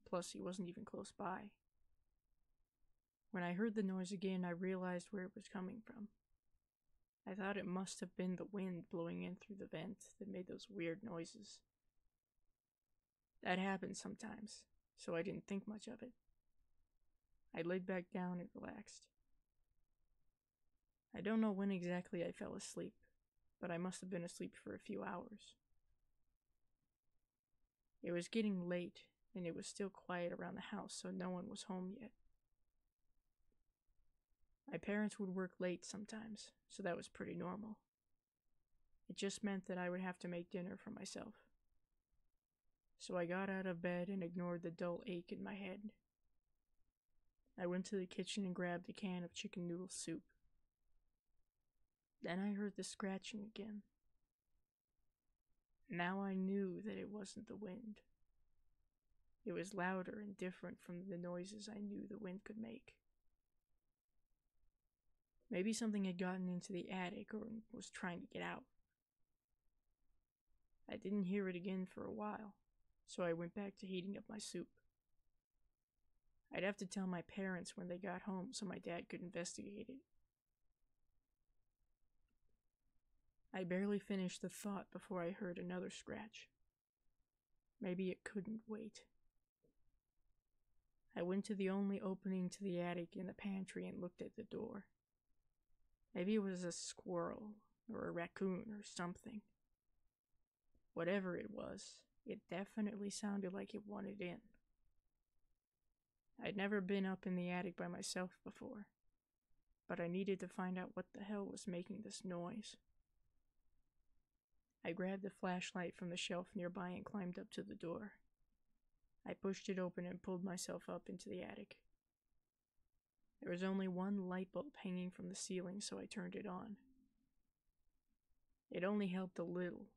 plus he wasn't even close by. When I heard the noise again, I realized where it was coming from. I thought it must have been the wind blowing in through the vent that made those weird noises. That happens sometimes, so I didn't think much of it. I laid back down and relaxed. I don't know when exactly I fell asleep, but I must have been asleep for a few hours. It was getting late, and it was still quiet around the house, so no one was home yet. My parents would work late sometimes, so that was pretty normal. It just meant that I would have to make dinner for myself. So I got out of bed and ignored the dull ache in my head. I went to the kitchen and grabbed a can of chicken noodle soup. Then I heard the scratching again. Now I knew that it wasn't the wind. It was louder and different from the noises I knew the wind could make. Maybe something had gotten into the attic or was trying to get out. I didn't hear it again for a while, so I went back to heating up my soup. I'd have to tell my parents when they got home so my dad could investigate it. I barely finished the thought before I heard another scratch. Maybe it couldn't wait. I went to the only opening to the attic in the pantry and looked at the door. Maybe it was a squirrel or a raccoon or something. Whatever it was, it definitely sounded like it wanted in. I'd never been up in the attic by myself before, but I needed to find out what the hell was making this noise. I grabbed the flashlight from the shelf nearby and climbed up to the door. I pushed it open and pulled myself up into the attic. There was only one light bulb hanging from the ceiling, so I turned it on. It only helped a little,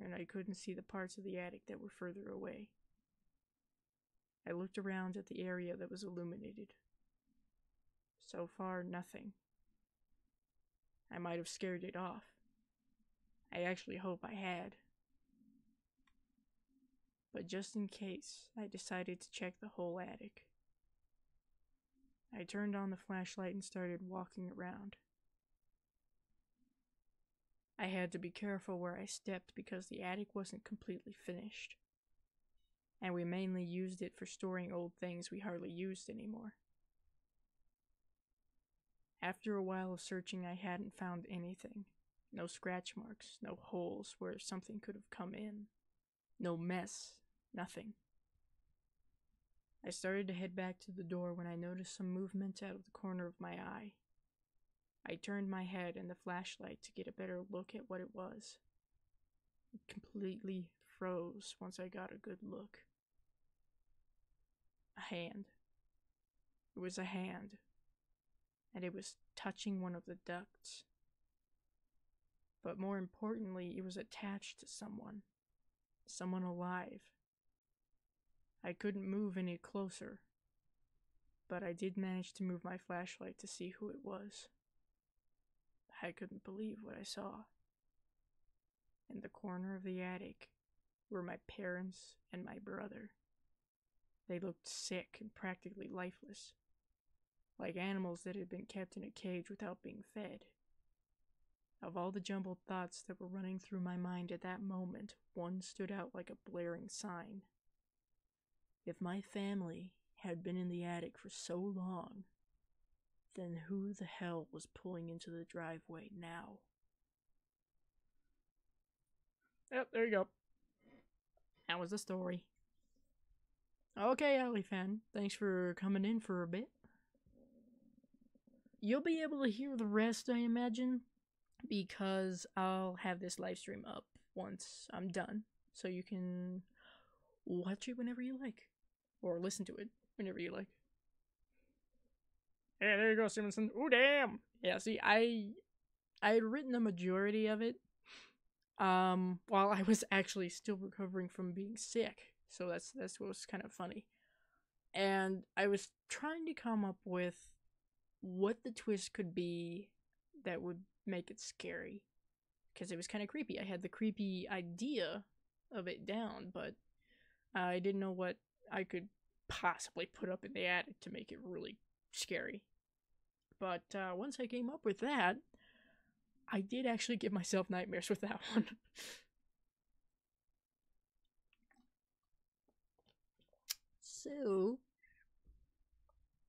and I couldn't see the parts of the attic that were further away. I looked around at the area that was illuminated. So far, nothing. I might have scared it off. I actually hope I had. But just in case, I decided to check the whole attic. I turned on the flashlight and started walking around. I had to be careful where I stepped because the attic wasn't completely finished, and we mainly used it for storing old things we hardly used anymore. After a while of searching, I hadn't found anything. No scratch marks, no holes where something could have come in, no mess, nothing. I started to head back to the door when I noticed some movement out of the corner of my eye. I turned my head and the flashlight to get a better look at what it was. It completely froze once I got a good look. A hand. It was a hand, and it was touching one of the ducts. But more importantly, it was attached to someone alive. I couldn't move any closer, but I did manage to move my flashlight to see who it was. I couldn't believe what I saw. In the corner of the attic were my parents and my brother. They looked sick and practically lifeless, like animals that had been kept in a cage without being fed. Of all the jumbled thoughts that were running through my mind at that moment, one stood out like a blaring sign. If my family had been in the attic for so long, then who the hell was pulling into the driveway now? Yep, there you go. That was the story. Okay, Alifan, thanks for coming in for a bit. You'll be able to hear the rest, I imagine, because I'll have this live stream up once I'm done, so you can watch it whenever you like, or listen to it whenever you like. Yeah, there you go, Simonson. Ooh, damn! Yeah, see, I had written a majority of it, while I was actually still recovering from being sick, so that's what was kind of funny. And I was trying to come up with what the twist could be that would make it scary, because it was kind of creepy. I had the creepy idea of it down, but I didn't know what I could possibly put up in the attic to make it really scary. But once I came up with that, I did actually give myself nightmares with that one. So,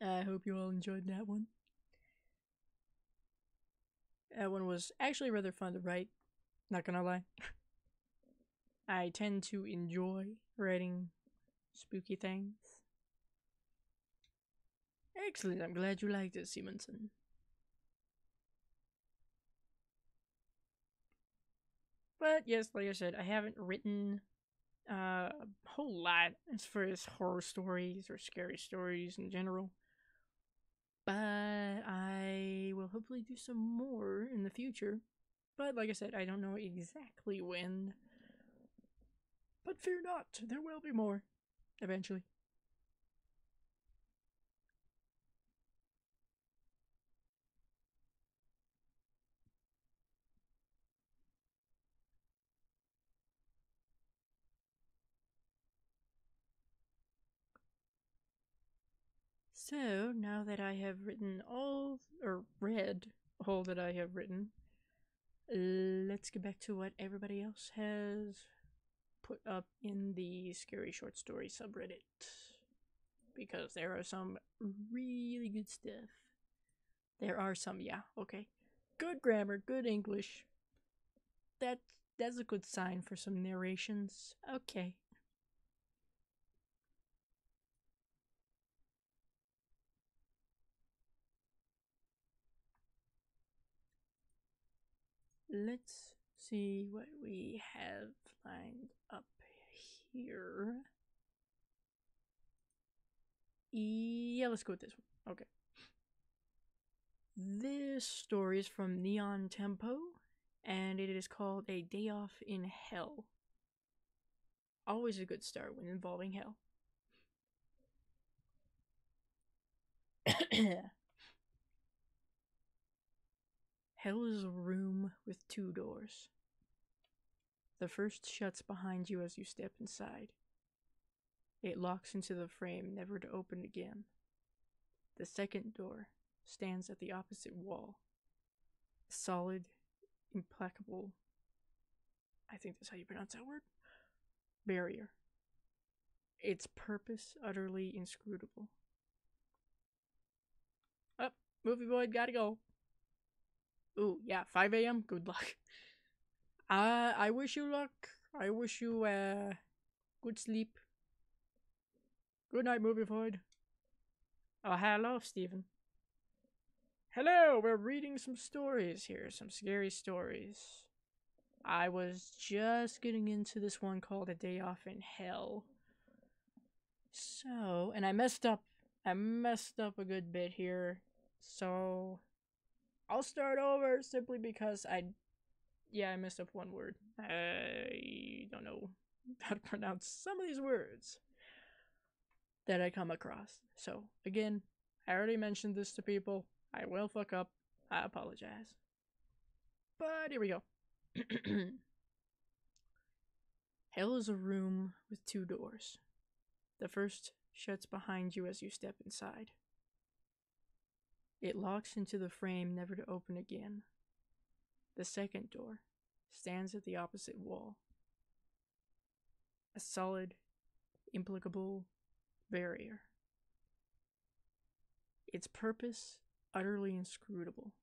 I hope you all enjoyed that one. That one was actually rather fun to write, not gonna lie. I tend to enjoy writing spooky things. Excellent, I'm glad you liked it, Simonson. But yes, like I said, I haven't written a whole lot as far as horror stories or scary stories in general. But I will hopefully do some more in the future. But like I said, I don't know exactly when. But fear not, there will be more eventually. So, now that I have written all, or read all that I have written, let's get back to what everybody else has put up in the Scary Short Story subreddit. Because there are some really good stuff. There are some, yeah, okay. Good grammar, good English. That that's a good sign for some narrations. Okay. Let's see what we have lined up here. Yeah, let's go with this one. Okay. This story is from Neon Tempo, and it is called A Day Off in Hell. Always a good start when involving hell. Hell is a room with two doors. The first shuts behind you as you step inside. It locks into the frame, never to open again. The second door stands at the opposite wall. Solid, implacable, I think that's how you pronounce that word, barrier. Its purpose utterly inscrutable. Up, movie boy, gotta go. Ooh, yeah, 5 a.m. Good luck. I wish you luck. I wish you good sleep. Good night, movie void. Oh, hello, Stephen. Hello, we're reading some stories here, some scary stories. I was just getting into this one called A Day Off in Hell. So, and I messed up a good bit here. So, I'll start over simply because I messed up one word. I don't know how to pronounce some of these words that I come across. So, again, I already mentioned this to people. I will fuck up. I apologize. But here we go. Hell is a room with two doors. The first shuts behind you as you step inside. It locks into the frame, never to open again. The second door stands at the opposite wall. A solid, implacable barrier. Its purpose utterly inscrutable.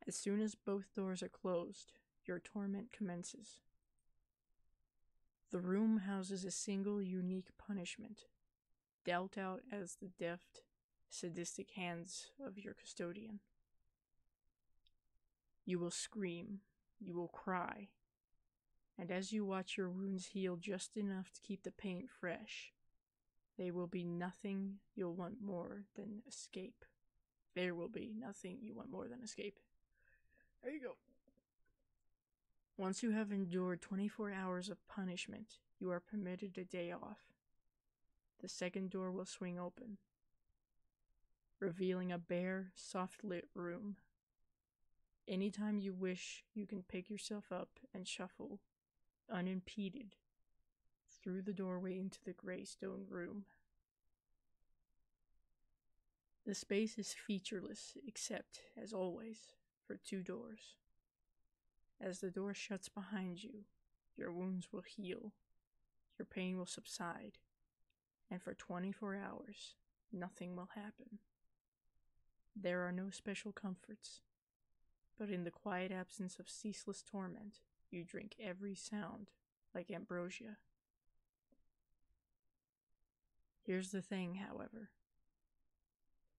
As soon as both doors are closed, your torment commences. The room houses a single unique punishment, dealt out as the deft, sadistic hands of your custodian. You will scream, you will cry, and as you watch your wounds heal just enough to keep the pain fresh, they will be nothing you'll want more than escape. There will be nothing you want more than escape. There you go. Once you have endured 24 hours of punishment, you are permitted a day off. The second door will swing open, revealing a bare, soft-lit room. Anytime you wish, you can pick yourself up and shuffle, unimpeded, through the doorway into the gray stone room. The space is featureless, except, as always, for two doors. As the door shuts behind you, your wounds will heal, your pain will subside, and for 24 hours, nothing will happen. There are no special comforts, but in the quiet absence of ceaseless torment, you drink every sound like ambrosia. Here's the thing, however.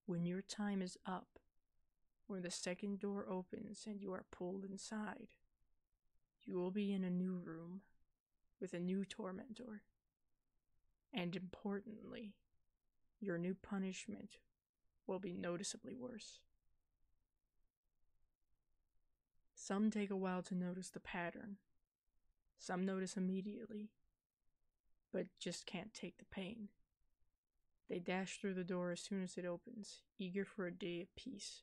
When your time is up, when the second door opens and you are pulled inside, you will be in a new room with a new tormentor. And importantly, your new punishment will be noticeably worse. Some take a while to notice the pattern. Some notice immediately, but just can't take the pain. They dash through the door as soon as it opens, eager for a day of peace.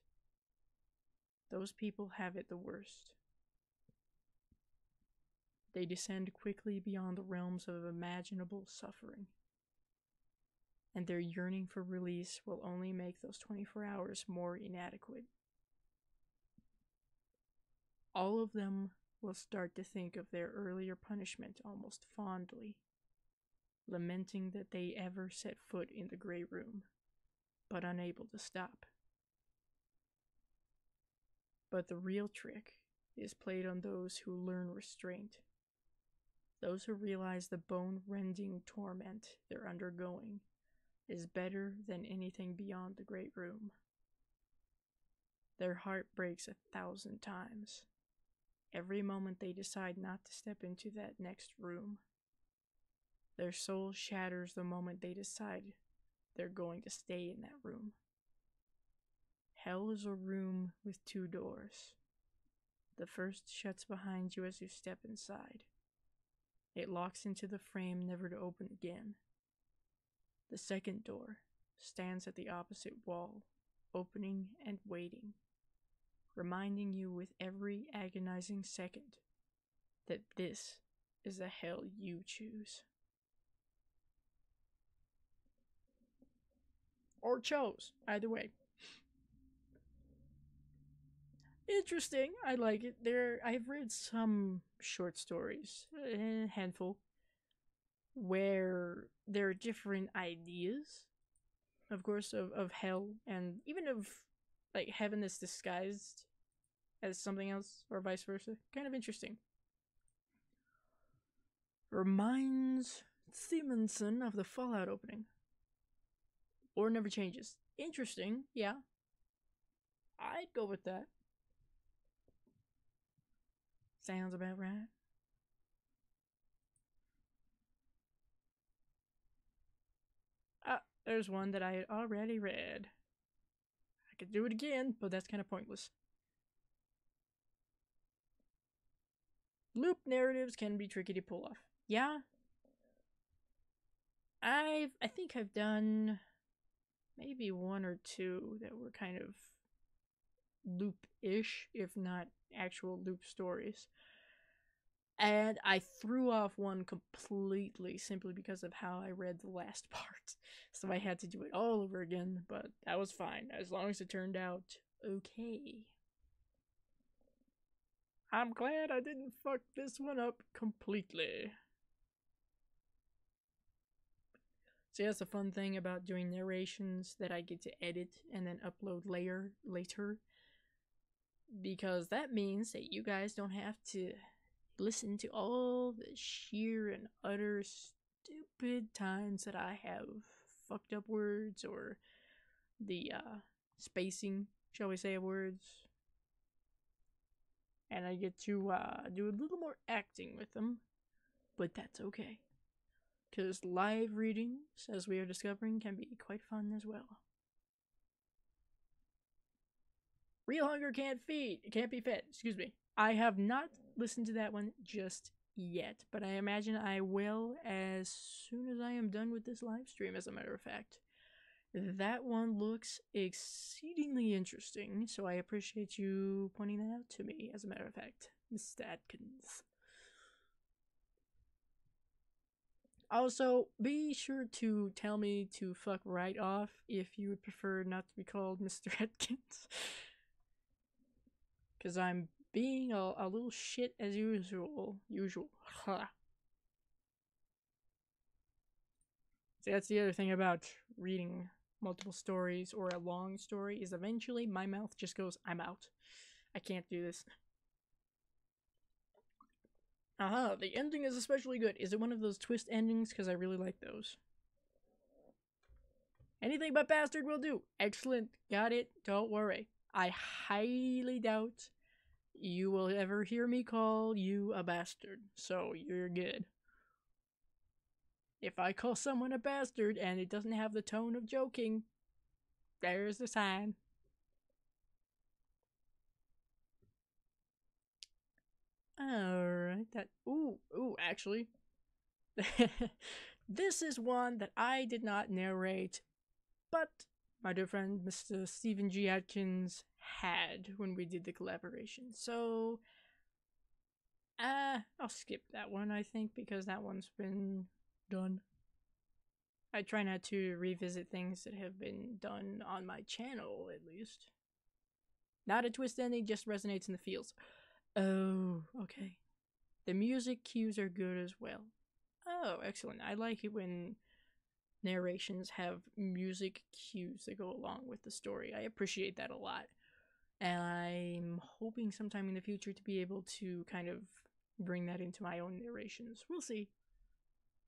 Those people have it the worst. They descend quickly beyond the realms of imaginable suffering. And their yearning for release will only make those 24 hours more inadequate. All of them will start to think of their earlier punishment almost fondly, lamenting that they ever set foot in the gray room, but unable to stop. But the real trick is played on those who learn restraint, those who realize the bone-rending torment they're undergoing is better than anything beyond the great room. Their heart breaks 1,000 times every moment they decide not to step into that next room. Their soul shatters the moment they decide they're going to stay in that room. Hell is a room with 2 doors. The first shuts behind you as you step inside. It locks into the frame, never to open again. The second door stands at the opposite wall, opening and waiting, reminding you with every agonizing second that this is the hell you choose. Or chose, either way. Interesting, I like it. I've read some short stories, a handful, where there are different ideas, of course, of hell, and even of, like, heaven is disguised as something else, or vice versa. Kind of interesting. Reminds Simonson of the Fallout opening. Or never changes. Interesting, yeah. I'd go with that. Sounds about right. There's one that I had already read. I could do it again, but that's kind of pointless. Loop narratives can be tricky to pull off. Yeah. I think I've done maybe 1 or 2 that were kind of loop-ish, if not actual loop stories. And I threw off one completely simply because of how I read the last part. So I had to do it all over again, but that was fine, as long as it turned out okay. I'm glad I didn't fuck this one up completely. So yeah, that's a fun thing about doing narrations that I get to edit and then upload later. Because that means that you guys don't have to listen to all the sheer and utter stupid times that I have fucked up words, or the spacing, shall we say, of words. And I get to do a little more acting with them, but that's okay. Because live readings, as we are discovering, can be quite fun as well. Real hunger can't be fed, excuse me. I have not listened to that one just yet, but I imagine I will as soon as I am done with this live stream, as a matter of fact. That one looks exceedingly interesting, so I appreciate you pointing that out to me, as a matter of fact, Mr. Atkins. Also, be sure to tell me to fuck right off if you would prefer not to be called Mr. Atkins. Because I'm being a little shit as usual. Ha. See, that's the other thing about reading multiple stories or a long story, is eventually my mouth just goes, I'm out. I can't do this. The ending is especially good. Is it one of those twist endings? Because I really like those. Anything but bastard will do. Excellent. Got it. Don't worry. I highly doubt you will ever hear me call you a bastard, so you're good. If I call someone a bastard and it doesn't have the tone of joking, there's the sign. Alright, that. Ooh, actually. This is one that I did not narrate, but my dear friend Mr. Stephen G. Atkins had when we did the collaboration. So, I'll skip that one, I think, because that one's been done. I try not to revisit things that have been done on my channel, at least. Not a twist ending, just resonates in the feels. Oh, okay. The music cues are good as well. Oh, excellent. I like it when narrations have music cues that go along with the story. I appreciate that a lot. And I'm hoping sometime in the future to be able to kind of bring that into my own narrations. We'll see.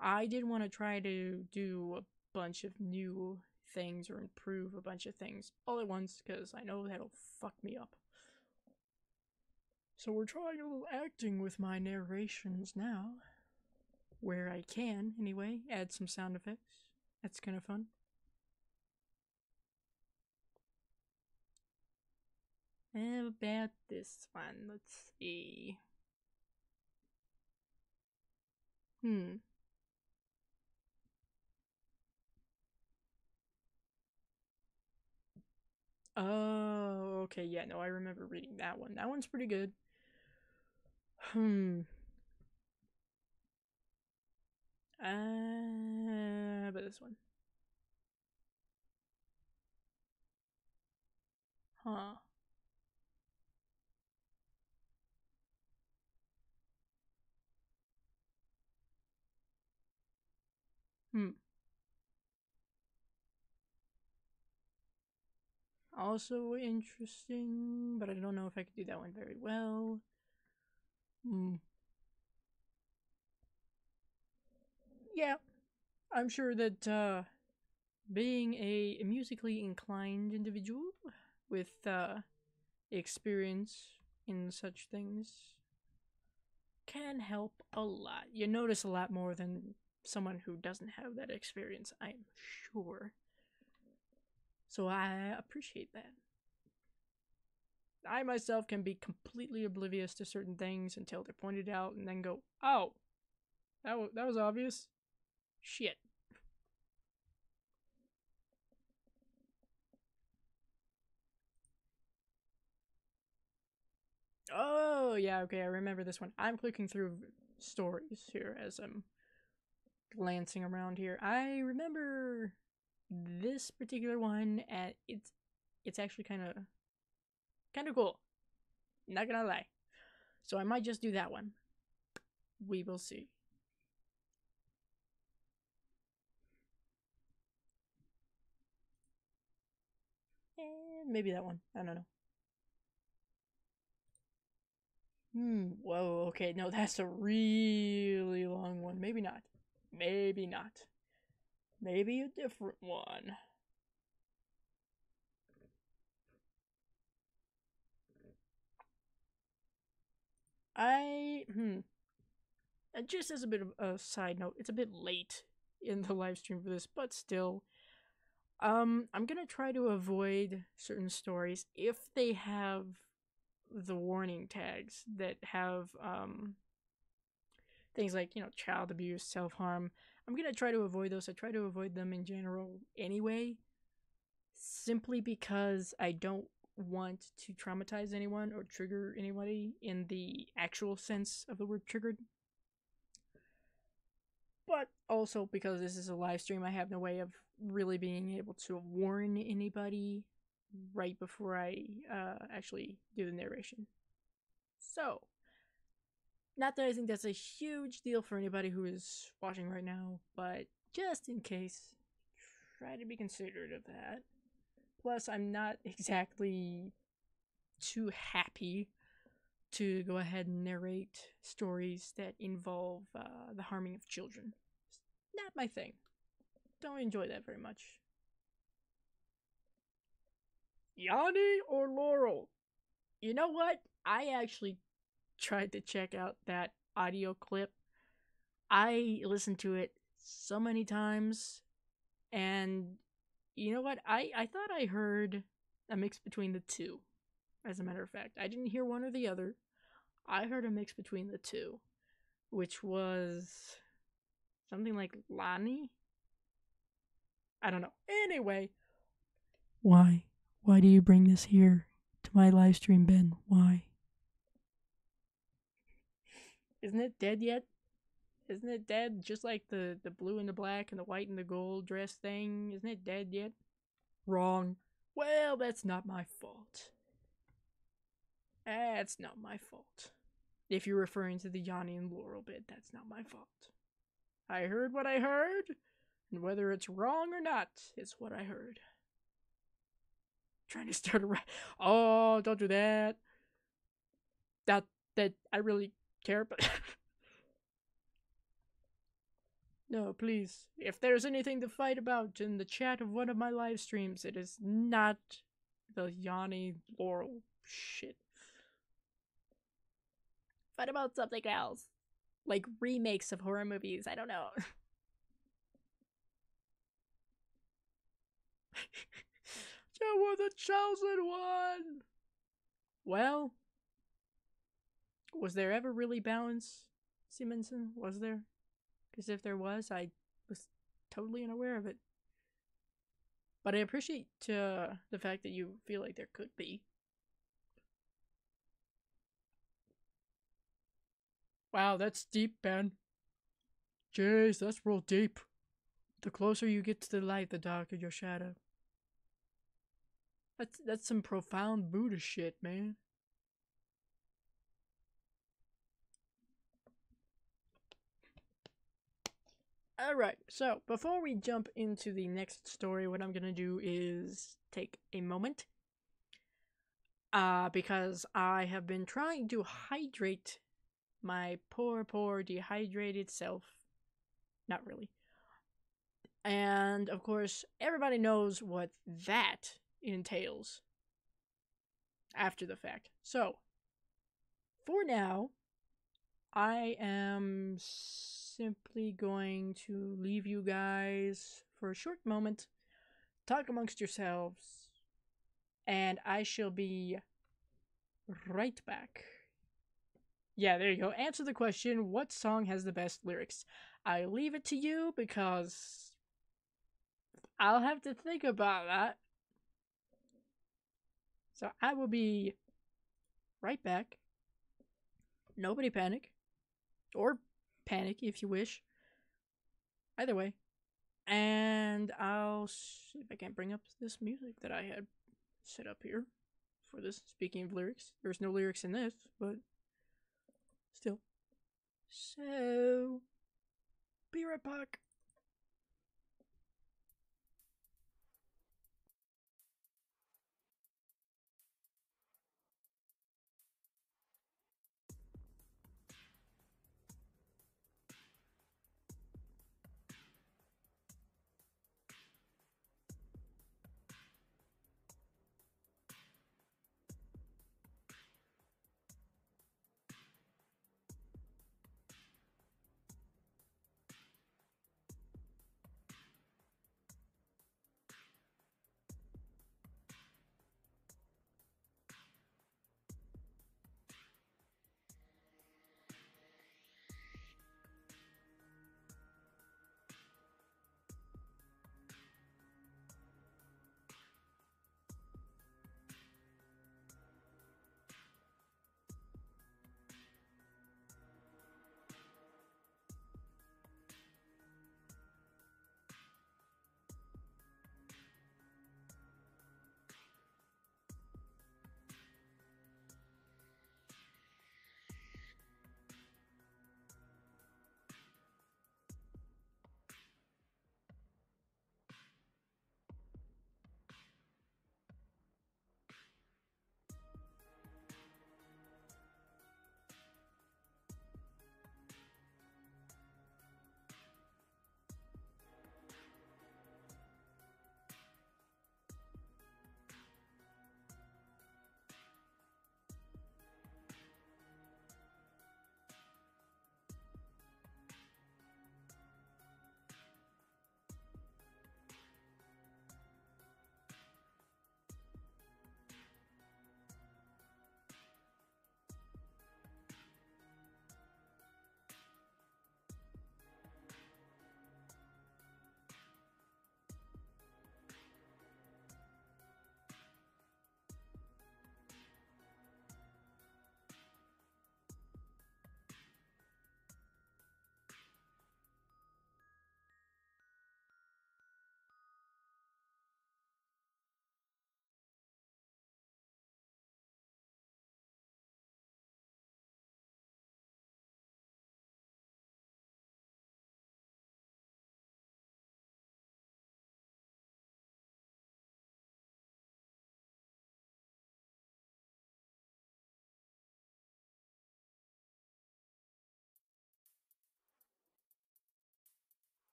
I did want to try to do a bunch of new things or improve a bunch of things all at once because I know that'll fuck me up. So we're trying a little acting with my narrations now. Where I can, anyway. Add some sound effects. That's kind of fun. How about this one? Let's see. Oh, okay, yeah, no, I remember reading that one. That one's pretty good. But this one. Huh. Also interesting, but I don't know if I could do that one very well. Yeah, I'm sure that being a musically inclined individual with experience in such things can help a lot. You notice a lot more than someone who doesn't have that experience, I'm sure. So I appreciate that. I myself can be completely oblivious to certain things until they're pointed out and then go, oh, that was obvious. Shit. Oh, yeah, okay, I remember this one. I'm clicking through stories here as I'm glancing around here. I remember this particular one, and it's actually kind of cool. Not gonna lie. So I might just do that one. We will see. And maybe that one. I don't know. Whoa, okay, no, that's a really long one. Maybe not. Maybe not. Maybe a different one. Just as a bit of a side note, it's a bit late in the live stream for this, but still. I'm gonna try to avoid certain stories if they have the warning tags that have things like, child abuse, self-harm. I'm gonna try to avoid those. I try to avoid them in general anyway, simply because I don't want to traumatize anyone or trigger anybody in the actual sense of the word triggered. But also because this is a live stream, I have no way of really being able to warn anybody right before I actually do the narration. So, not that I think that's a huge deal for anybody who is watching right now, but just in case, try to be considerate of that. Plus, I'm not exactly too happy to go ahead and narrate stories that involve the harming of children. It's not my thing. Don't enjoy that very much. Yanni or Laurel? You know what? I actually tried to check out that audio clip. I listened to it so many times, and you know what? I thought I heard a mix between the two. As a matter of fact, I didn't hear one or the other. I heard a mix between the two, which was something like Lani. I don't know. Anyway, why? Why do you bring this here to my live stream, Ben? Why? Isn't it dead yet? Isn't it dead? Just like the blue and the black and the white and the gold dress thing. Isn't it dead yet? Wrong. Well, that's not my fault. That's not my fault. If you're referring to the Yanni and Laurel bit, that's not my fault. I heard what I heard, and whether it's wrong or not, it's what I heard. Trying to start a oh, don't do that. That I really care, but no, please. If there's anything to fight about in the chat of one of my live streams, it is not the Yanni Laurel shit. Fight about something else. Like remakes of horror movies, I don't know. You were the chosen one! Well, was there ever really balance, Simonson? Was there? Because if there was, I was totally unaware of it. But I appreciate the fact that you feel like there could be. Wow, that's deep, Ben. Jeez, that's real deep. The closer you get to the light, the darker your shadow. That's some profound Buddha shit, man. Alright, so before we jump into the next story, what I'm gonna do is take a moment. Because I have been trying to hydrate my poor dehydrated self. Not really. And of course, everybody knows what that entails after the fact. So, for now, I am simply going to leave you guys for a short moment, talk amongst yourselves, and I shall be right back. Yeah, there you go. Answer the question, what song has the best lyrics? I leave it to you because I'll have to think about that. So I will be right back. Nobody panic. Or panic if you wish. Either way. And I'll see if I can bring up this music that I had set up here for this. Speaking of lyrics, there's no lyrics in this, but still. So, be right back.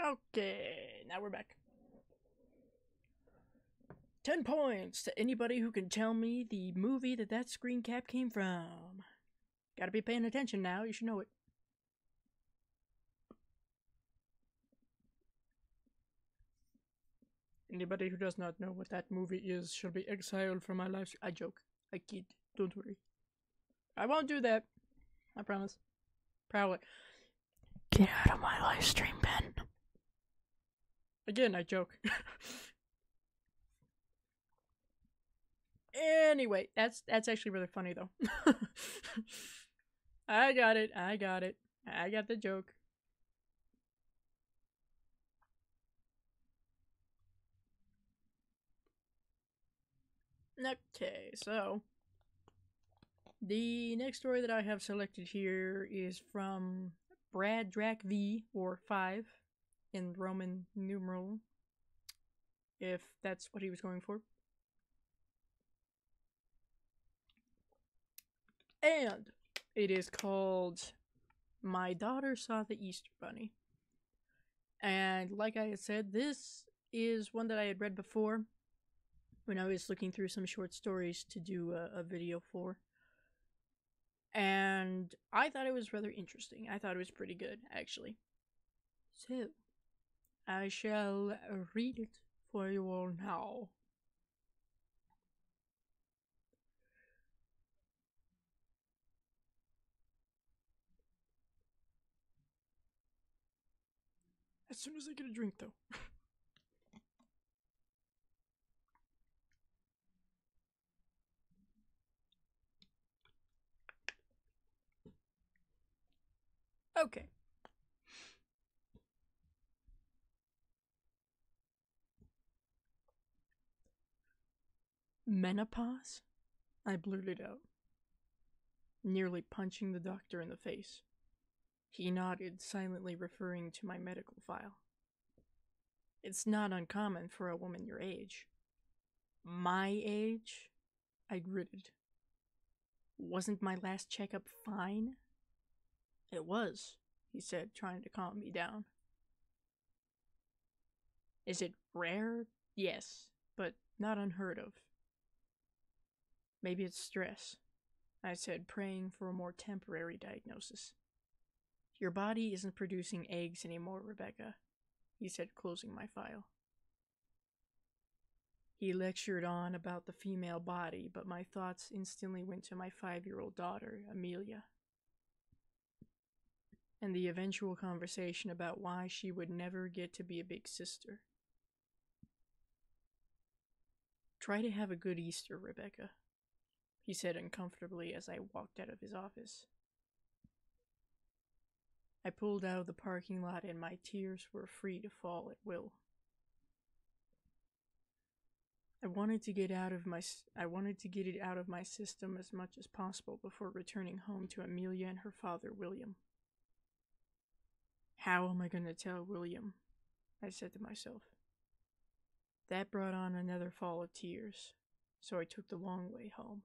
Okay, now we're back. 10 points to anybody who can tell me the movie that screen cap came from. Gotta be paying attention now, you should know it. Anybody who does not know what that movie is shall be exiled from my life. I joke. I kid. Don't worry. I won't do that. I promise. Probably. Get out of my live stream, Ben. Again, I joke. Anyway, that's actually really funny though. I got it. I got the joke. Okay, so the next story that I have selected here is from Brad Drac V, or 5 in Roman numeral, if that's what he was going for. And it is called My Daughter Saw the Easter Bunny. And like I had said, this is one that I had read before when I was looking through some short stories to do a video for. And I thought it was rather interesting. I thought it was pretty good, actually. So, I shall read it for you all now. As soon as I get a drink, though. Okay. Menopause? I blurted out, nearly punching the doctor in the face. He nodded, silently referring to my medical file. It's not uncommon for a woman your age. My age? I gritted. Wasn't my last checkup fine? It was, he said, trying to calm me down. Is it rare? Yes, but not unheard of. Maybe it's stress, I said, praying for a more temporary diagnosis. Your body isn't producing eggs anymore, Rebecca, he said, closing my file. He lectured on about the female body, but my thoughts instantly went to my 5-year-old daughter, Amelia, and the eventual conversation about why she would never get to be a big sister. Try to have a good Easter, Rebecca, he said uncomfortably as I walked out of his office. I pulled out of the parking lot and my tears were free to fall at will. I wanted to get it out of my system as much as possible before returning home to Amelia and her father, William. How am I going to tell William? I said to myself. That brought on another fall of tears, so I took the long way home.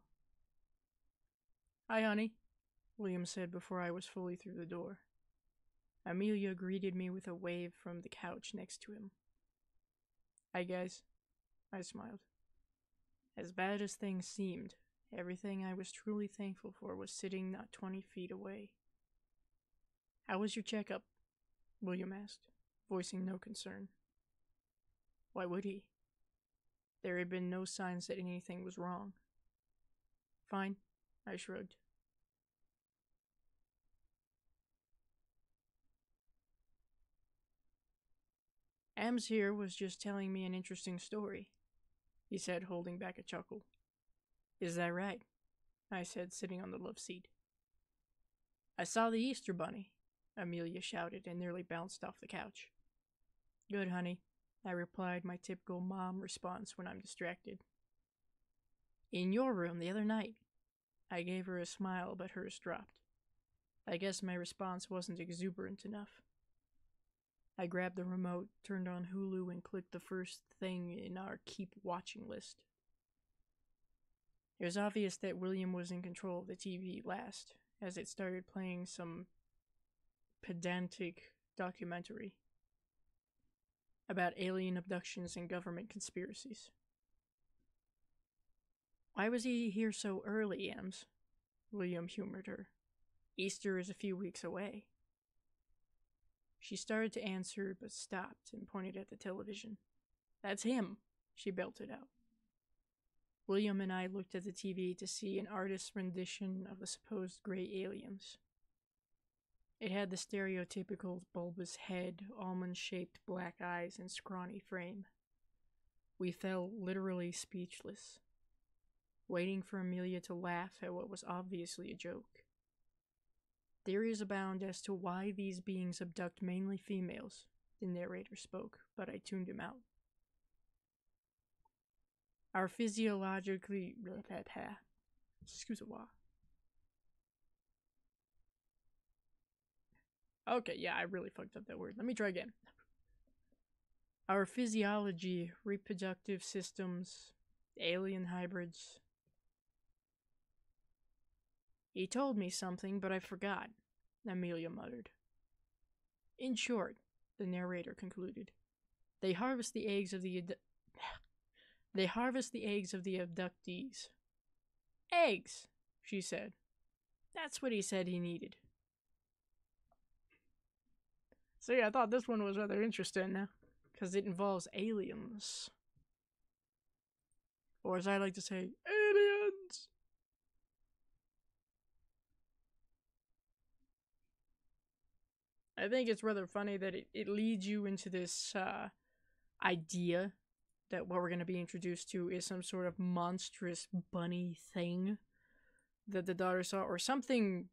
Hi, honey, William said before I was fully through the door. Amelia greeted me with a wave from the couch next to him. Hi, guys, I smiled. As bad as things seemed, everything I was truly thankful for was sitting not 20 feet away. How was your checkup? William asked, voicing no concern. Why would he? There had been no signs that anything was wrong. Fine, I shrugged. Ams here was just telling me an interesting story, he said, holding back a chuckle. Is that right? I said, sitting on the love seat. I saw the Easter Bunny, Amelia shouted and nearly bounced off the couch. Good, honey, I replied, my typical mom response when I'm distracted. In your room the other night. I gave her a smile, but hers dropped. I guess my response wasn't exuberant enough. I grabbed the remote, turned on Hulu, and clicked the first thing in our keep watching list. It was obvious that William was in control of the TV last, as it started playing some pedantic documentary. about alien abductions and government conspiracies. Why was he here so early, Ems? William humored her. Easter is a few weeks away. She started to answer, but stopped and pointed at the television. That's him, she belted out. William and I looked at the TV to see an artist's rendition of the supposed gray aliens. It had the stereotypical bulbous head, almond-shaped black eyes, and scrawny frame. We fell literally speechless, waiting for Amelia to laugh at what was obviously a joke. Theories abound as to why these beings abduct mainly females, the narrator spoke, but I tuned him out. Our physiologically... Excuse-moi. Okay, yeah, I really fucked up that word. Let me try again. Our physiology, reproductive systems, alien hybrids. He told me something, but I forgot, Amelia muttered. In short, the narrator concluded, they harvest the eggs of the abductees. Eggs, she said. That's what he said he needed. See, I thought this one was rather interesting, because it involves aliens. Or as I like to say, aliens! I think it's rather funny that it leads you into this idea that what we're going to be introduced to is some sort of monstrous bunny thing that the daughter saw, or something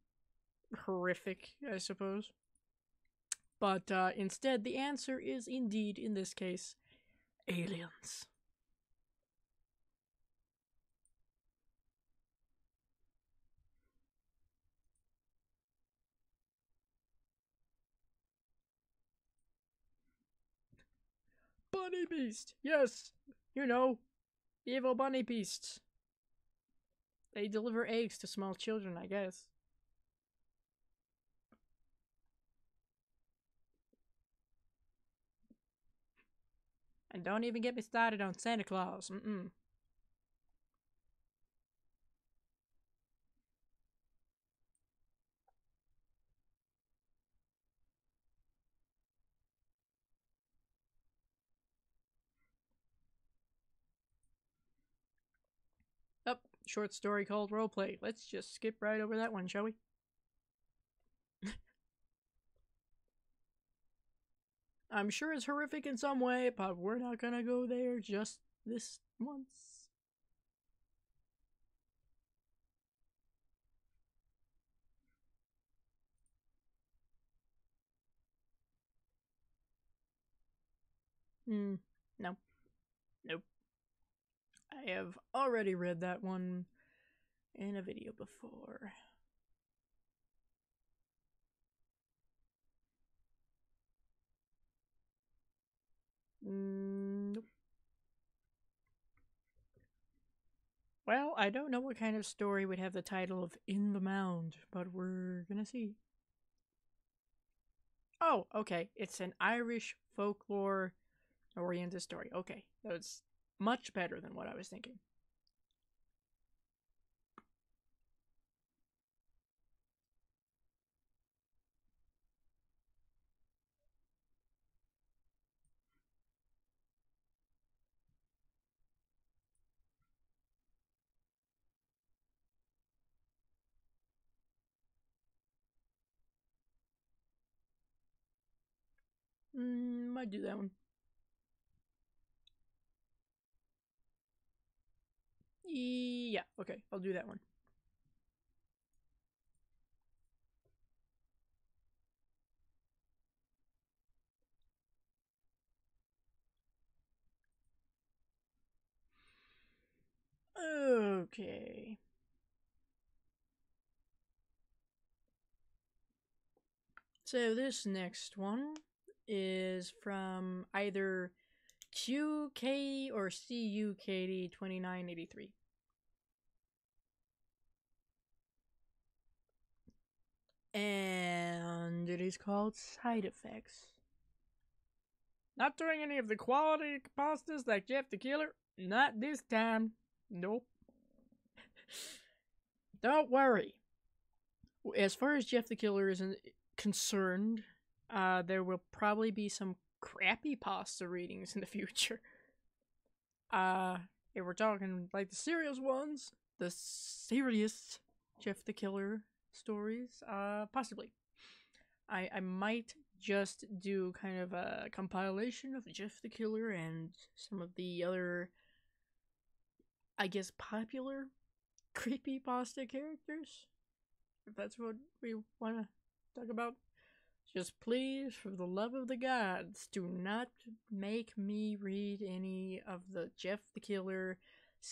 horrific, I suppose. But instead, the answer is indeed, in this case, aliens. Bunny beast! Yes! You know, evil bunny beasts. They deliver eggs to small children, I guess. And don't even get me started on Santa Claus. Oh, short story called Roleplay. Let's just skip right over that one, shall we? I'm sure it's horrific in some way, but we're not gonna go there just this once. No. Nope. I have already read that one in a video before. Nope. Well, I don't know what kind of story would have the title of In the Mound, but we're gonna see. Oh, okay. It's an Irish folklore-oriented story. Okay, that's much better than what I was thinking. Might do that one. Yeah, okay, I'll do that one. Okay. So this next one is from either QK or CUKD 2983. And it is called Side Effects. Not doing any of the quality pastas like Jeff the Killer. Not this time. Nope. Don't worry. As far as Jeff the Killer is concerned, there will probably be some crappy pasta readings in the future. If we're talking like the serious ones, the serious Jeff the Killer stories, possibly. I might just do kind of a compilation of Jeff the Killer and some of the other, I guess, popular creepypasta characters. If that's what we want to talk about. Just please, for the love of the gods, do not make me read any of the Jeff the Killer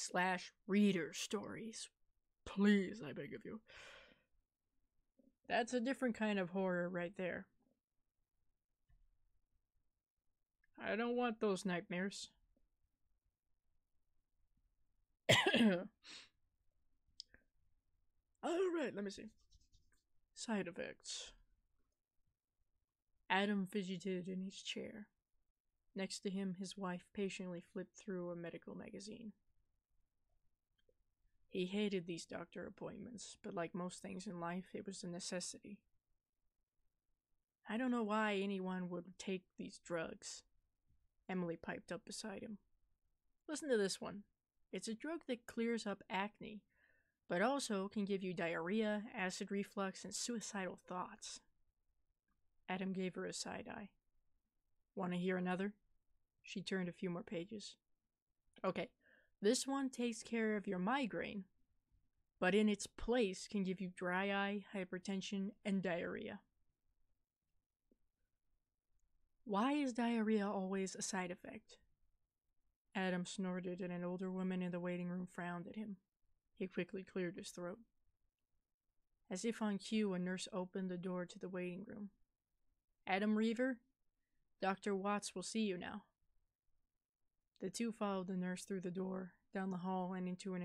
/ reader stories. Please, I beg of you. That's a different kind of horror right there. I don't want those nightmares. Alright, let me see. Side effects. Adam fidgeted in his chair. Next to him, his wife patiently flipped through a medical magazine. He hated these doctor appointments, but like most things in life, it was a necessity. I don't know why anyone would take these drugs. Emily piped up beside him. Listen to this one. It's a drug that clears up acne, but also can give you diarrhea, acid reflux, and suicidal thoughts. Adam gave her a side eye. Want to hear another? She turned a few more pages. Okay, this one takes care of your migraine, but in its place can give you dry eye, hypertension, and diarrhea. Why is diarrhea always a side effect? Adam snorted, and an older woman in the waiting room frowned at him. He quickly cleared his throat. As if on cue, a nurse opened the door to the waiting room. Adam Reaver, Dr. Watts will see you now. The two followed the nurse through the door, down the hall, and into an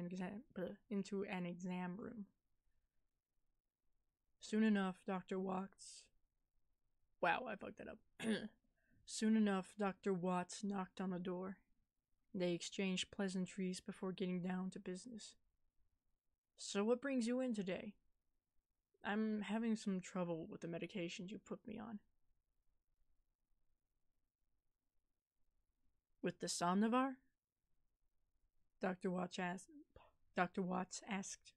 exam room. Soon enough, Dr. Watts... Wow, I fucked that up. Soon enough, Dr. Watts knocked on the door. They exchanged pleasantries before getting down to business. So what brings you in today? I'm having some trouble with the medications you put me on. With the Somnivar? Dr. Watts asked,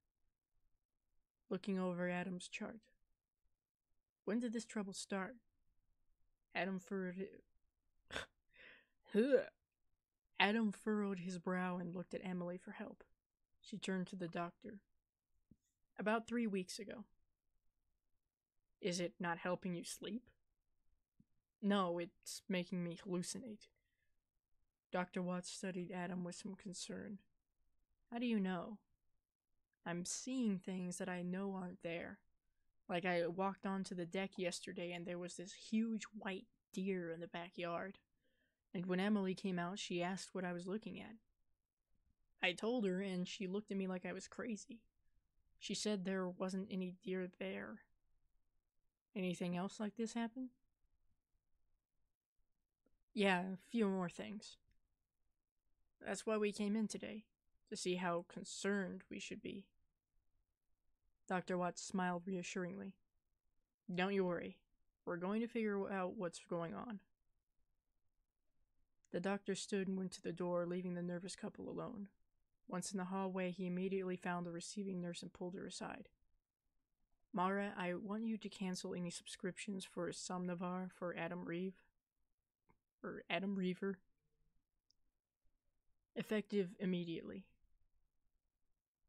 looking over Adam's chart. When did this trouble start? Adam furrowed his brow and looked at Emily for help. She turned to the doctor. About 3 weeks ago. Is it not helping you sleep? No, it's making me hallucinate. Dr. Watts studied Adam with some concern. How do you know? I'm seeing things that I know aren't there. Like I walked onto the deck yesterday and there was this huge white deer in the backyard. And when Emily came out, she asked what I was looking at. I told her and she looked at me like I was crazy. She said there wasn't any deer there. Anything else like this happen? Yeah, a few more things. That's why we came in today, to see how concerned we should be. Dr. Watts smiled reassuringly. Don't you worry. We're going to figure out what's going on. The doctor stood and went to the door, leaving the nervous couple alone. Once in the hallway, he immediately found the receiving nurse and pulled her aside. Mara, I want you to cancel any subscriptions for Somnivar for Adam Reaver. Effective immediately.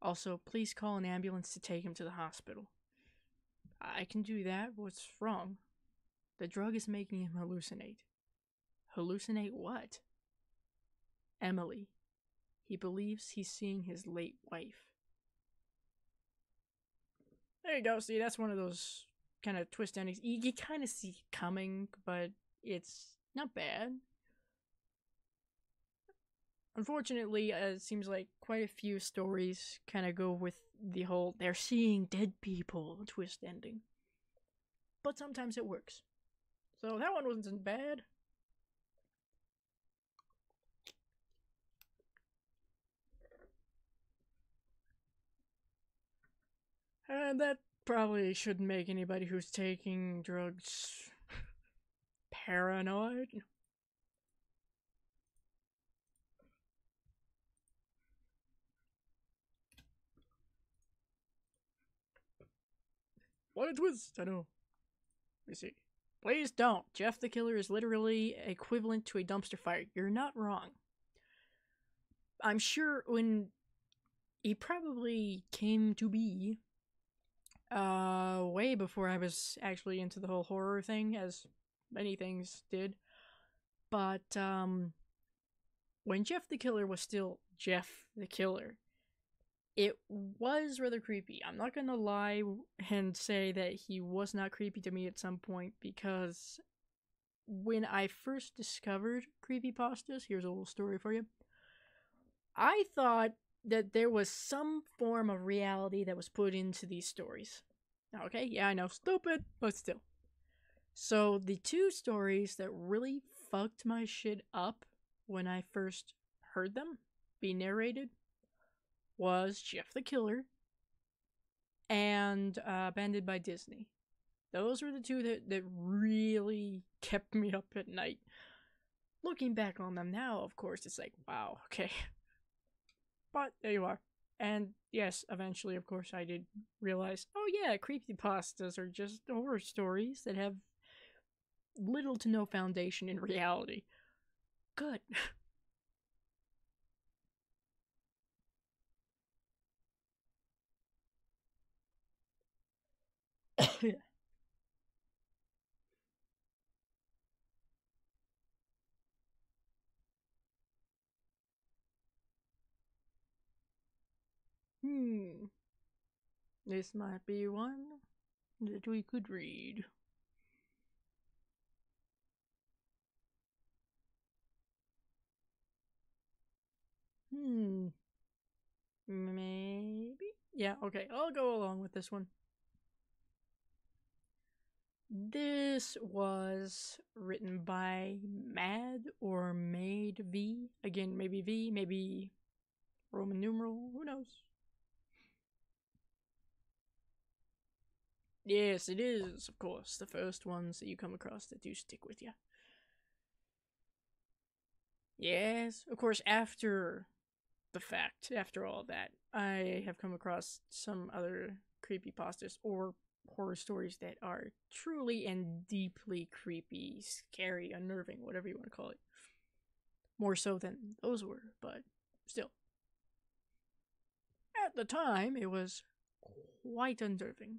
Also, please call an ambulance to take him to the hospital. I can do that. What's wrong? The drug is making him hallucinate. Hallucinate what? Emily. He believes he's seeing his late wife. There you go. See, that's one of those kind of twist endings. You kind of see it coming, but it's not bad. Unfortunately, it seems like quite a few stories kind of go with the whole they're seeing dead people twist ending. But sometimes it works. So that one wasn't bad. And that probably shouldn't make anybody who's taking drugs paranoid. What a twist! I know. Let me see. Please don't. Jeff the Killer is literally equivalent to a dumpster fire. You're not wrong. I'm sure when he probably came to be way before I was actually into the whole horror thing, as many things did. But when Jeff the Killer was still Jeff the Killer, it was rather creepy. I'm not gonna lie and say that he was not creepy to me at some point, because when I first discovered creepypastas, here's a little story for you. I thought that there was some form of reality that was put into these stories. Okay, yeah, I know, stupid, but still. So the two stories that really fucked my shit up when I first heard them be narrated was Jeff the Killer and Banded by Disney. Those were the two that really kept me up at night. Looking back on them now, of course, it's like, wow, okay. But there you are. And yes, eventually, of course, I did realize, oh yeah, creepypastas are just horror stories that have little to no foundation in reality. Good. Hmm. This might be one that we could read. Hmm. Maybe? Yeah, okay, I'll go along with this one. This was written by Mad or Made V. Again, maybe V, maybe Roman numeral, who knows? Yes, it is, of course, the first ones that you come across that do stick with you. Yes, of course, after the fact, after all that, I have come across some other creepypastas or horror stories that are truly and deeply creepy, scary, unnerving, whatever you want to call it. More so than those were, but still. At the time, it was quite unnerving.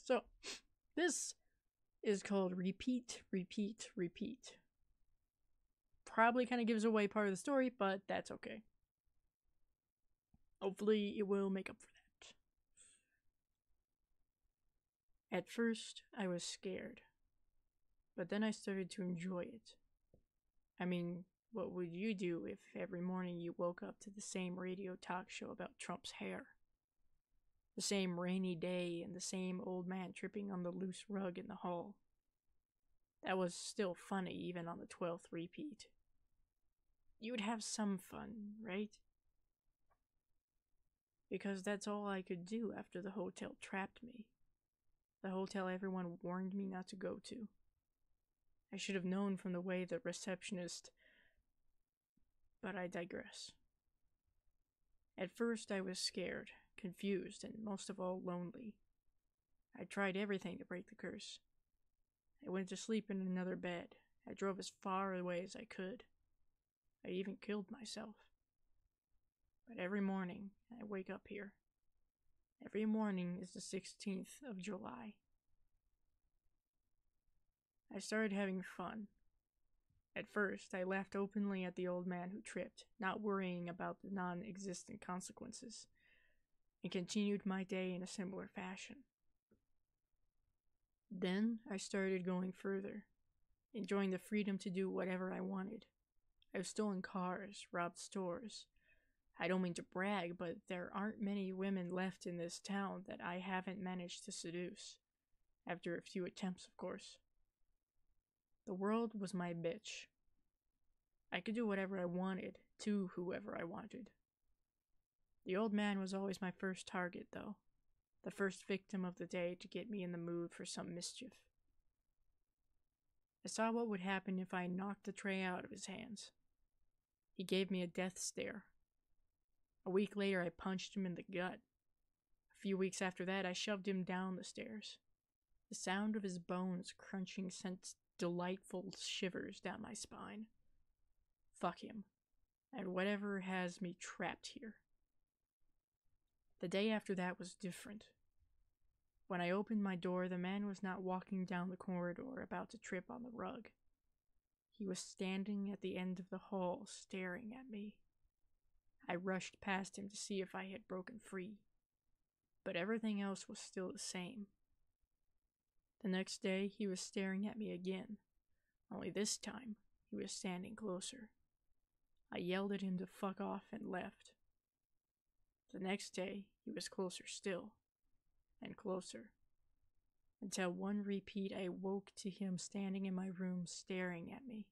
So, this is called Repeat, Repeat, Repeat. Probably kind of gives away part of the story, but that's okay. Hopefully, it will make up for that. At first, I was scared, but then I started to enjoy it. I mean, what would you do if every morning you woke up to the same radio talk show about Trump's hair? The same rainy day and the same old man tripping on the loose rug in the hall. That was still funny even on the 12th repeat. You would have some fun, right? Because that's all I could do after the hotel trapped me. The hotel everyone warned me not to go to. I should have known from the way the receptionist... But I digress. At first I was scared, confused, and most of all lonely. I tried everything to break the curse. I went to sleep in another bed. I drove as far away as I could. I even killed myself. But every morning, I wake up here. Every morning is the 16th of July. I started having fun. At first, I laughed openly at the old man who tripped, not worrying about the non-existent consequences, and continued my day in a similar fashion. Then I started going further, enjoying the freedom to do whatever I wanted. I've stolen cars, robbed stores. I don't mean to brag, but there aren't many women left in this town that I haven't managed to seduce. After a few attempts, of course. The world was my bitch. I could do whatever I wanted, to whoever I wanted. The old man was always my first target, though. The first victim of the day to get me in the mood for some mischief. I saw what would happen if I knocked the tray out of his hands. He gave me a death stare. A week later, I punched him in the gut. A few weeks after that, I shoved him down the stairs. The sound of his bones crunching sent delightful shivers down my spine. Fuck him, and whatever has me trapped here. The day after that was different. When I opened my door, the man was not walking down the corridor about to trip on the rug. He was standing at the end of the hall, staring at me. I rushed past him to see if I had broken free, but everything else was still the same. The next day, he was staring at me again, only this time, he was standing closer. I yelled at him to fuck off and left. The next day, he was closer still, and closer, until one repeat I woke to him standing in my room staring at me.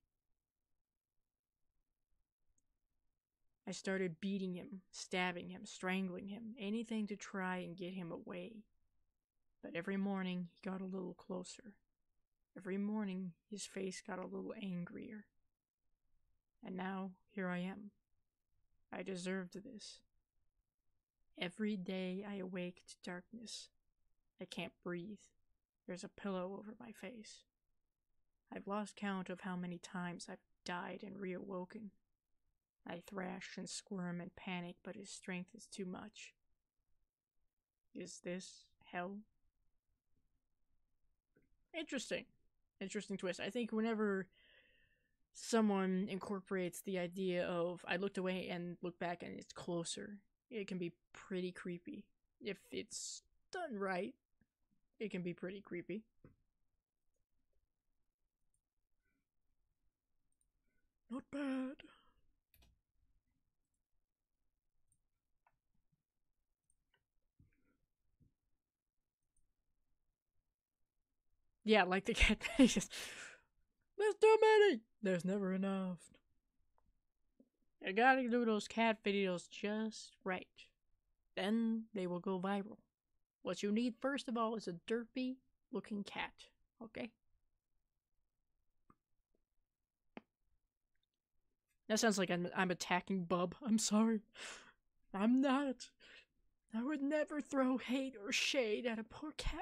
I started beating him, stabbing him, strangling him, anything to try and get him away. But every morning he got a little closer. Every morning his face got a little angrier. And now here I am. I deserved this. Every day I awake to darkness. I can't breathe. There's a pillow over my face. I've lost count of how many times I've died and reawoken. I thrash and squirm and panic, but his strength is too much. Is this hell? Interesting. Interesting twist. I think whenever someone incorporates the idea of I looked away and looked back and it's closer, it can be pretty creepy. If it's done right, it can be pretty creepy. Not bad. Yeah, like the cat videos. There's too many! There's never enough. You gotta do those cat videos just right. Then they will go viral. What you need first of all is a derpy looking cat, okay? That sounds like I'm attacking Bub. I'm sorry. I'm not. I would never throw hate or shade at a poor cat.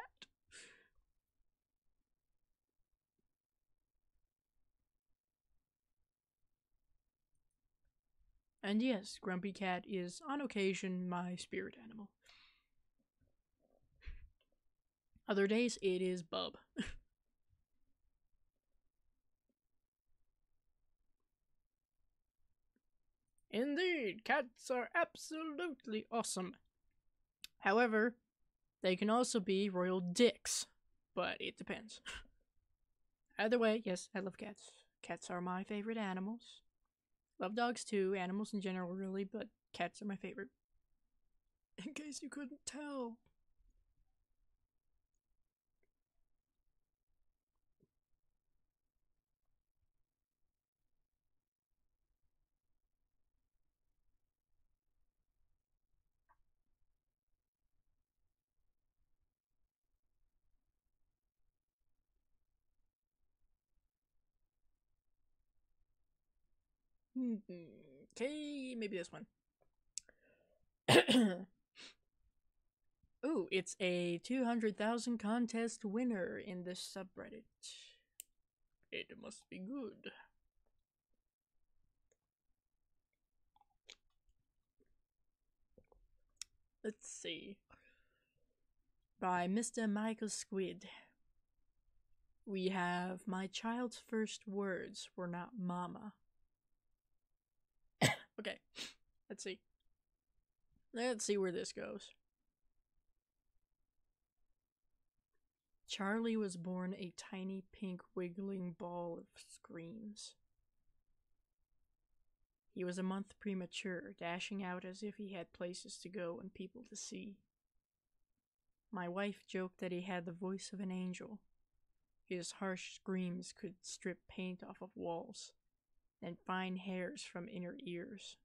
And yes, Grumpy Cat is, on occasion, my spirit animal. Other days, it is Bub. Indeed, cats are absolutely awesome. However, they can also be royal dicks, but it depends. Either way, yes, I love cats. Cats are my favorite animals. Love dogs too, animals in general really, but cats are my favorite. In case you couldn't tell. Okay, maybe this one. Ooh, it's a 200,000 contest winner in this subreddit. It must be good. Let's see. By Mr. Michael Squid. We have, my child's first words were not mama. Okay, let's see. Let's see where this goes. Charlie was born a tiny pink wiggling ball of screams. He was a month premature, dashing out as if he had places to go and people to see. My wife joked that he had the voice of an angel. His harsh screams could strip paint off of walls and fine hairs from inner ears.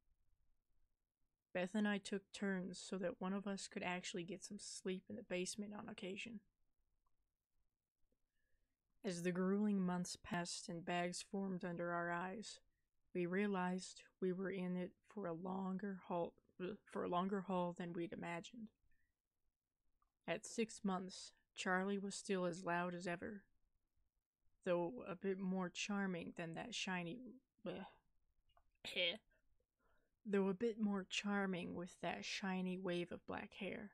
Beth and I took turns so that one of us could actually get some sleep in the basement on occasion. As the grueling months passed and bags formed under our eyes, we realized we were in it for a longer haul than we'd imagined. At 6 months, Charlie was still as loud as ever, though a bit more charming than that shiny though a bit more charming with that shiny wave of black hair.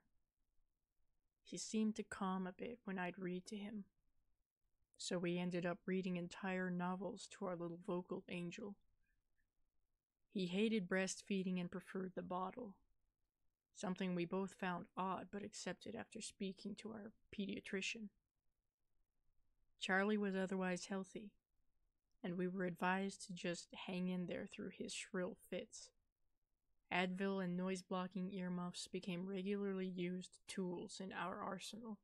He seemed to calm a bit when I'd read to him, so we ended up reading entire novels to our little vocal angel. He hated breastfeeding and preferred the bottle, something we both found odd but accepted after speaking to our pediatrician. Charlie was otherwise healthy, and we were advised to just hang in there through his shrill fits. Advil and noise-blocking earmuffs became regularly used tools in our arsenal.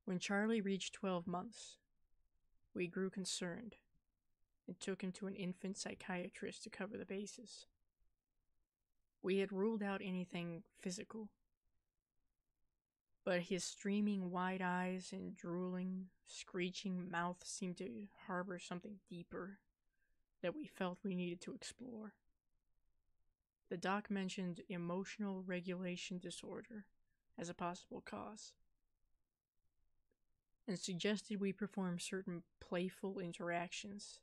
When Charlie reached 12 months, we grew concerned and took him to an infant psychiatrist to cover the bases. We had ruled out anything physical, but his streaming wide eyes and drooling, screeching mouth seemed to harbor something deeper that we felt we needed to explore. The doc mentioned emotional regulation disorder as a possible cause, and suggested we perform certain playful interactions,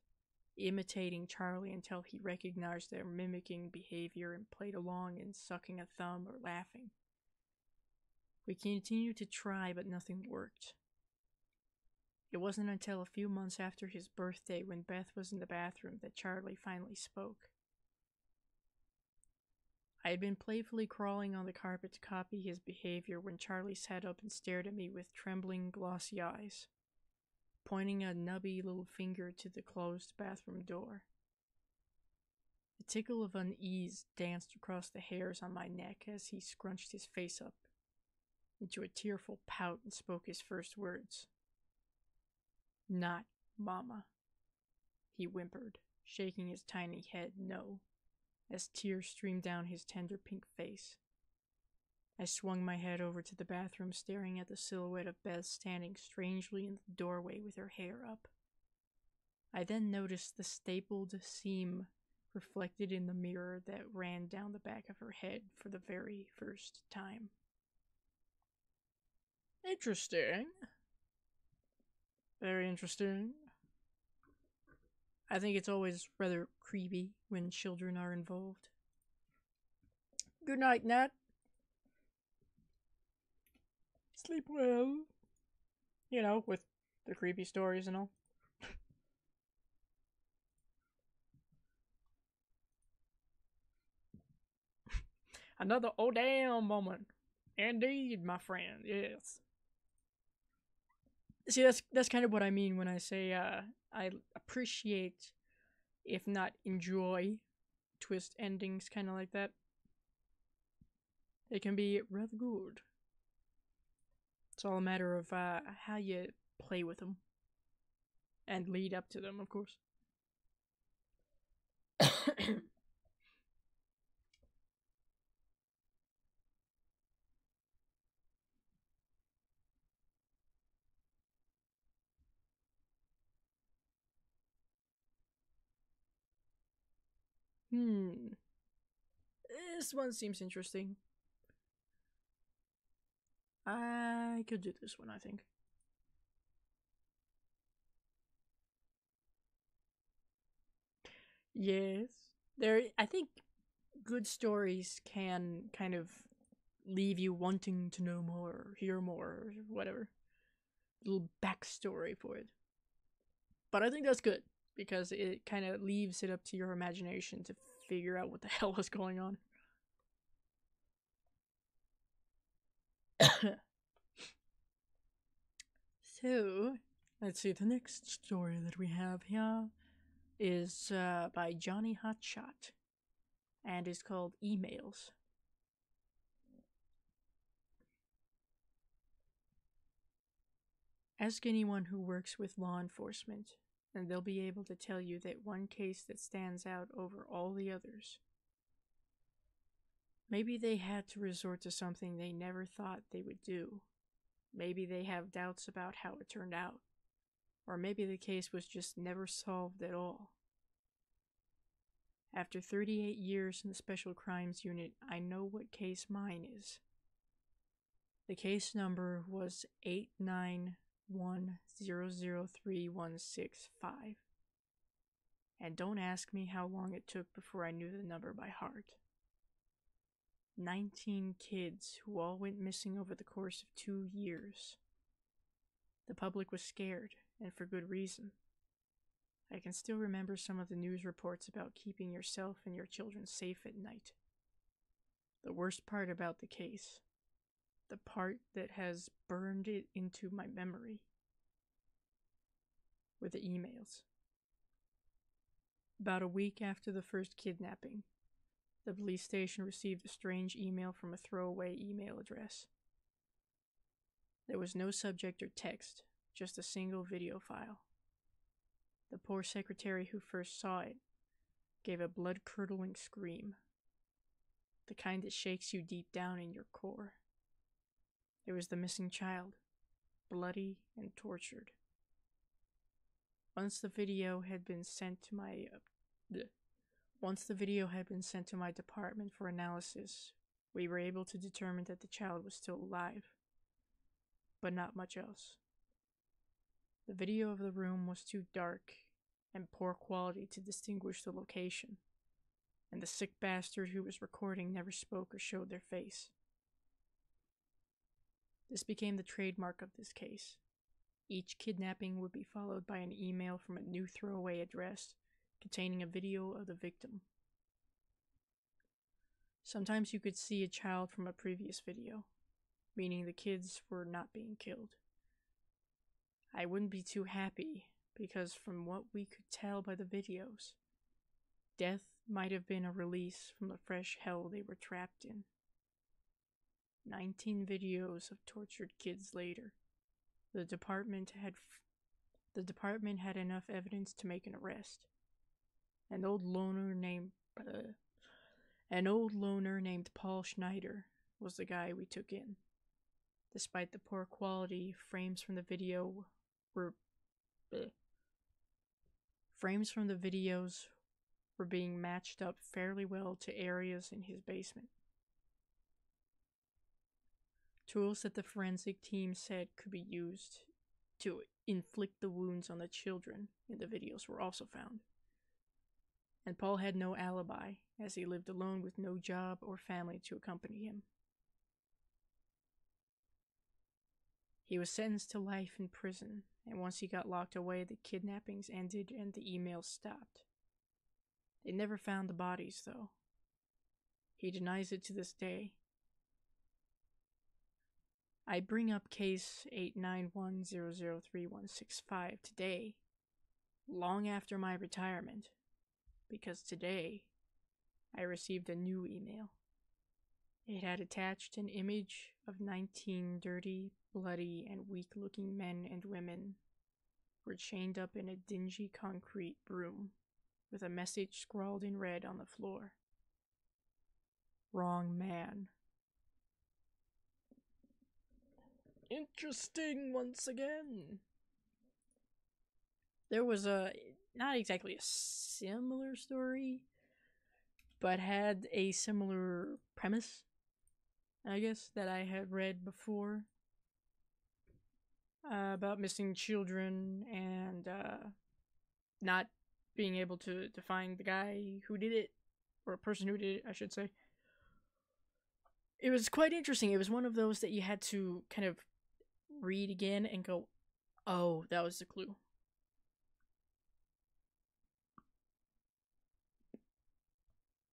imitating Charlie until he recognized their mimicking behavior and played along in sucking a thumb or laughing. We continued to try, but nothing worked. It wasn't until a few months after his birthday, when Beth was in the bathroom, that Charlie finally spoke. I had been playfully crawling on the carpet to copy his behavior when Charlie sat up and stared at me with trembling, glossy eyes, pointing a nubby little finger to the closed bathroom door. A tickle of unease danced across the hairs on my neck as he scrunched his face up into a tearful pout and spoke his first words. "Not Mama," he whimpered, shaking his tiny head no, as tears streamed down his tender pink face. I swung my head over to the bathroom, staring at the silhouette of Beth standing strangely in the doorway with her hair up. I then noticed the stapled seam reflected in the mirror that ran down the back of her head for the very first time. Interesting. Very interesting. I think it's always rather creepy when children are involved. Good night, Nat. Sleep well. You know, with the creepy stories and all. Another oh damn moment. Indeed, my friend, yes. See, that's kind of what I mean when I say I appreciate, if not enjoy, twist endings kind of like that. They can be rather good. It's all a matter of how you play with them. And lead up to them, of course. This one seems interesting. I could do this one, I think. Yes. I think good stories can kind of leave you wanting to know more, or hear more, or whatever. A little backstory for it. But I think that's good, because it kind of leaves it up to your imagination to figure out what the hell is going on. So, let's see, the next story that we have here is by Johnny Hotshot, and is called Emails. Ask anyone who works with law enforcement, and they'll be able to tell you that one case that stands out over all the others Maybe they had to resort to something they never thought they would do. Maybe they have doubts about how it turned out. Or maybe the case was just never solved at all. After 38 years in the Special Crimes Unit, I know what case mine is. The case number was 891003165. And don't ask me how long it took before I knew the number by heart. 19 kids who all went missing over the course of 2 years. The public was scared, and for good reason. I can still remember some of the news reports about keeping yourself and your children safe at night. The worst part about the case, the part that has burned it into my memory, were the emails. About a week after the first kidnapping, the police station received a strange email from a throwaway email address. There was no subject or text, just a single video file. The poor secretary who first saw it gave a blood-curdling scream, the kind that shakes you deep down in your core. It was the missing child, bloody and tortured. Once the video had been sent to my department for analysis, we were able to determine that the child was still alive, but not much else. The video of the room was too dark and poor quality to distinguish the location, and the sick bastard who was recording never spoke or showed their face. This became the trademark of this case. Each kidnapping would be followed by an email from a new throwaway address containing a video of the victim. Sometimes you could see a child from a previous video, meaning the kids were not being killed. I wouldn't be too happy, because from what we could tell by the videos, death might have been a release from the fresh hell they were trapped in. 19 videos of tortured kids later, the department had enough evidence to make an arrest. An old loner named Paul Schneider was the guy we took in. Despite the poor quality, frames from the videos were being matched up fairly well to areas in his basement. Tools that the forensic team said could be used to inflict the wounds on the children in the videos were also found. And Paul had no alibi, as he lived alone with no job or family to accompany him. He was sentenced to life in prison, and once he got locked away, the kidnappings ended and the emails stopped. They never found the bodies, though. He denies it to this day. I bring up case 891003165 today, long after my retirement, because today I received a new email. It had attached an image of 19 dirty, bloody, and weak-looking men and women who were chained up in a dingy concrete room with a message scrawled in red on the floor. Wrong man. Interesting once again. There was not exactly a similar story, but had a similar premise, I guess, that I had read before, about missing children and not being able to find the guy who did it, or a person who did it, I should say. It was quite interesting. It was one of those that you had to kind of read again and go, oh, that was the clue.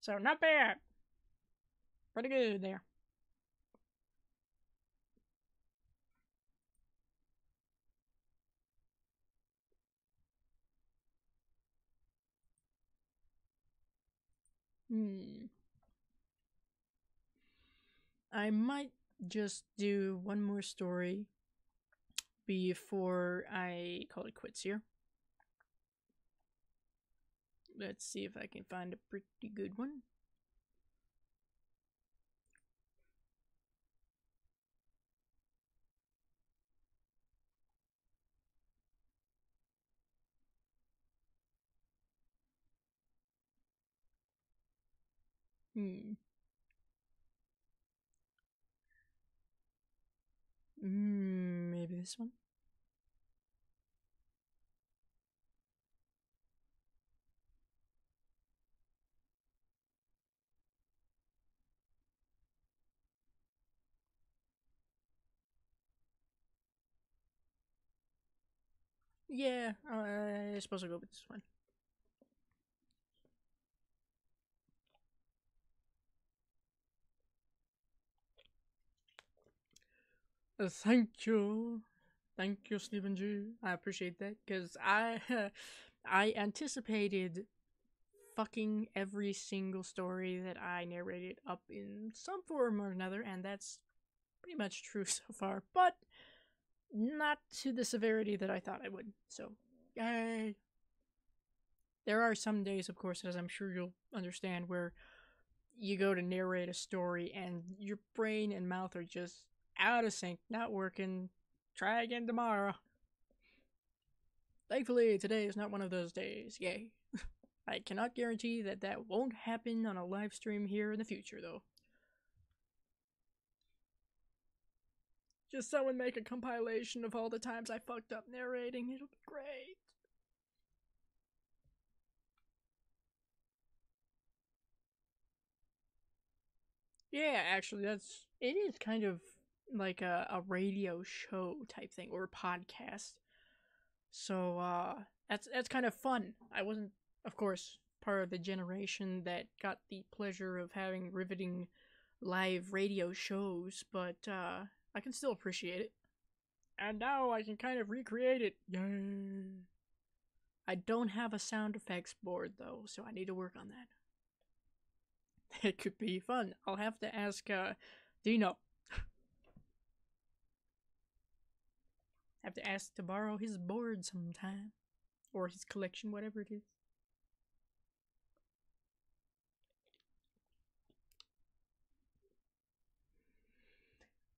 So, not bad. Pretty good there. I might just do one more story before I call it quits here. Let's see if I can find a pretty good one. Hmm. Maybe this one? Yeah, I suppose I'll go with this one. Thank you. Thank you, Stephen G. I appreciate that, because I anticipated fucking every single story that I narrated up in some form or another, and that's pretty much true so far, but not to the severity that I thought I would. So, yay. There are some days, of course, as I'm sure you'll understand, where you go to narrate a story and your brain and mouth are just out of sync, not working. Try again tomorrow. Thankfully, today is not one of those days. Yay. I cannot guarantee that that won't happen on a live stream here in the future, though. Just someone make a compilation of all the times I fucked up narrating. It'll be great. Yeah, actually, it is kind of like a radio show type thing or a podcast. So that's kind of fun. I wasn't, of course, part of the generation that got the pleasure of having riveting live radio shows, but I can still appreciate it. And now I can kind of recreate it. Yay! I don't have a sound effects board though, so I need to work on that. It could be fun. I'll have to ask Dino. Have to ask to borrow his board sometime. Or his collection, whatever it is.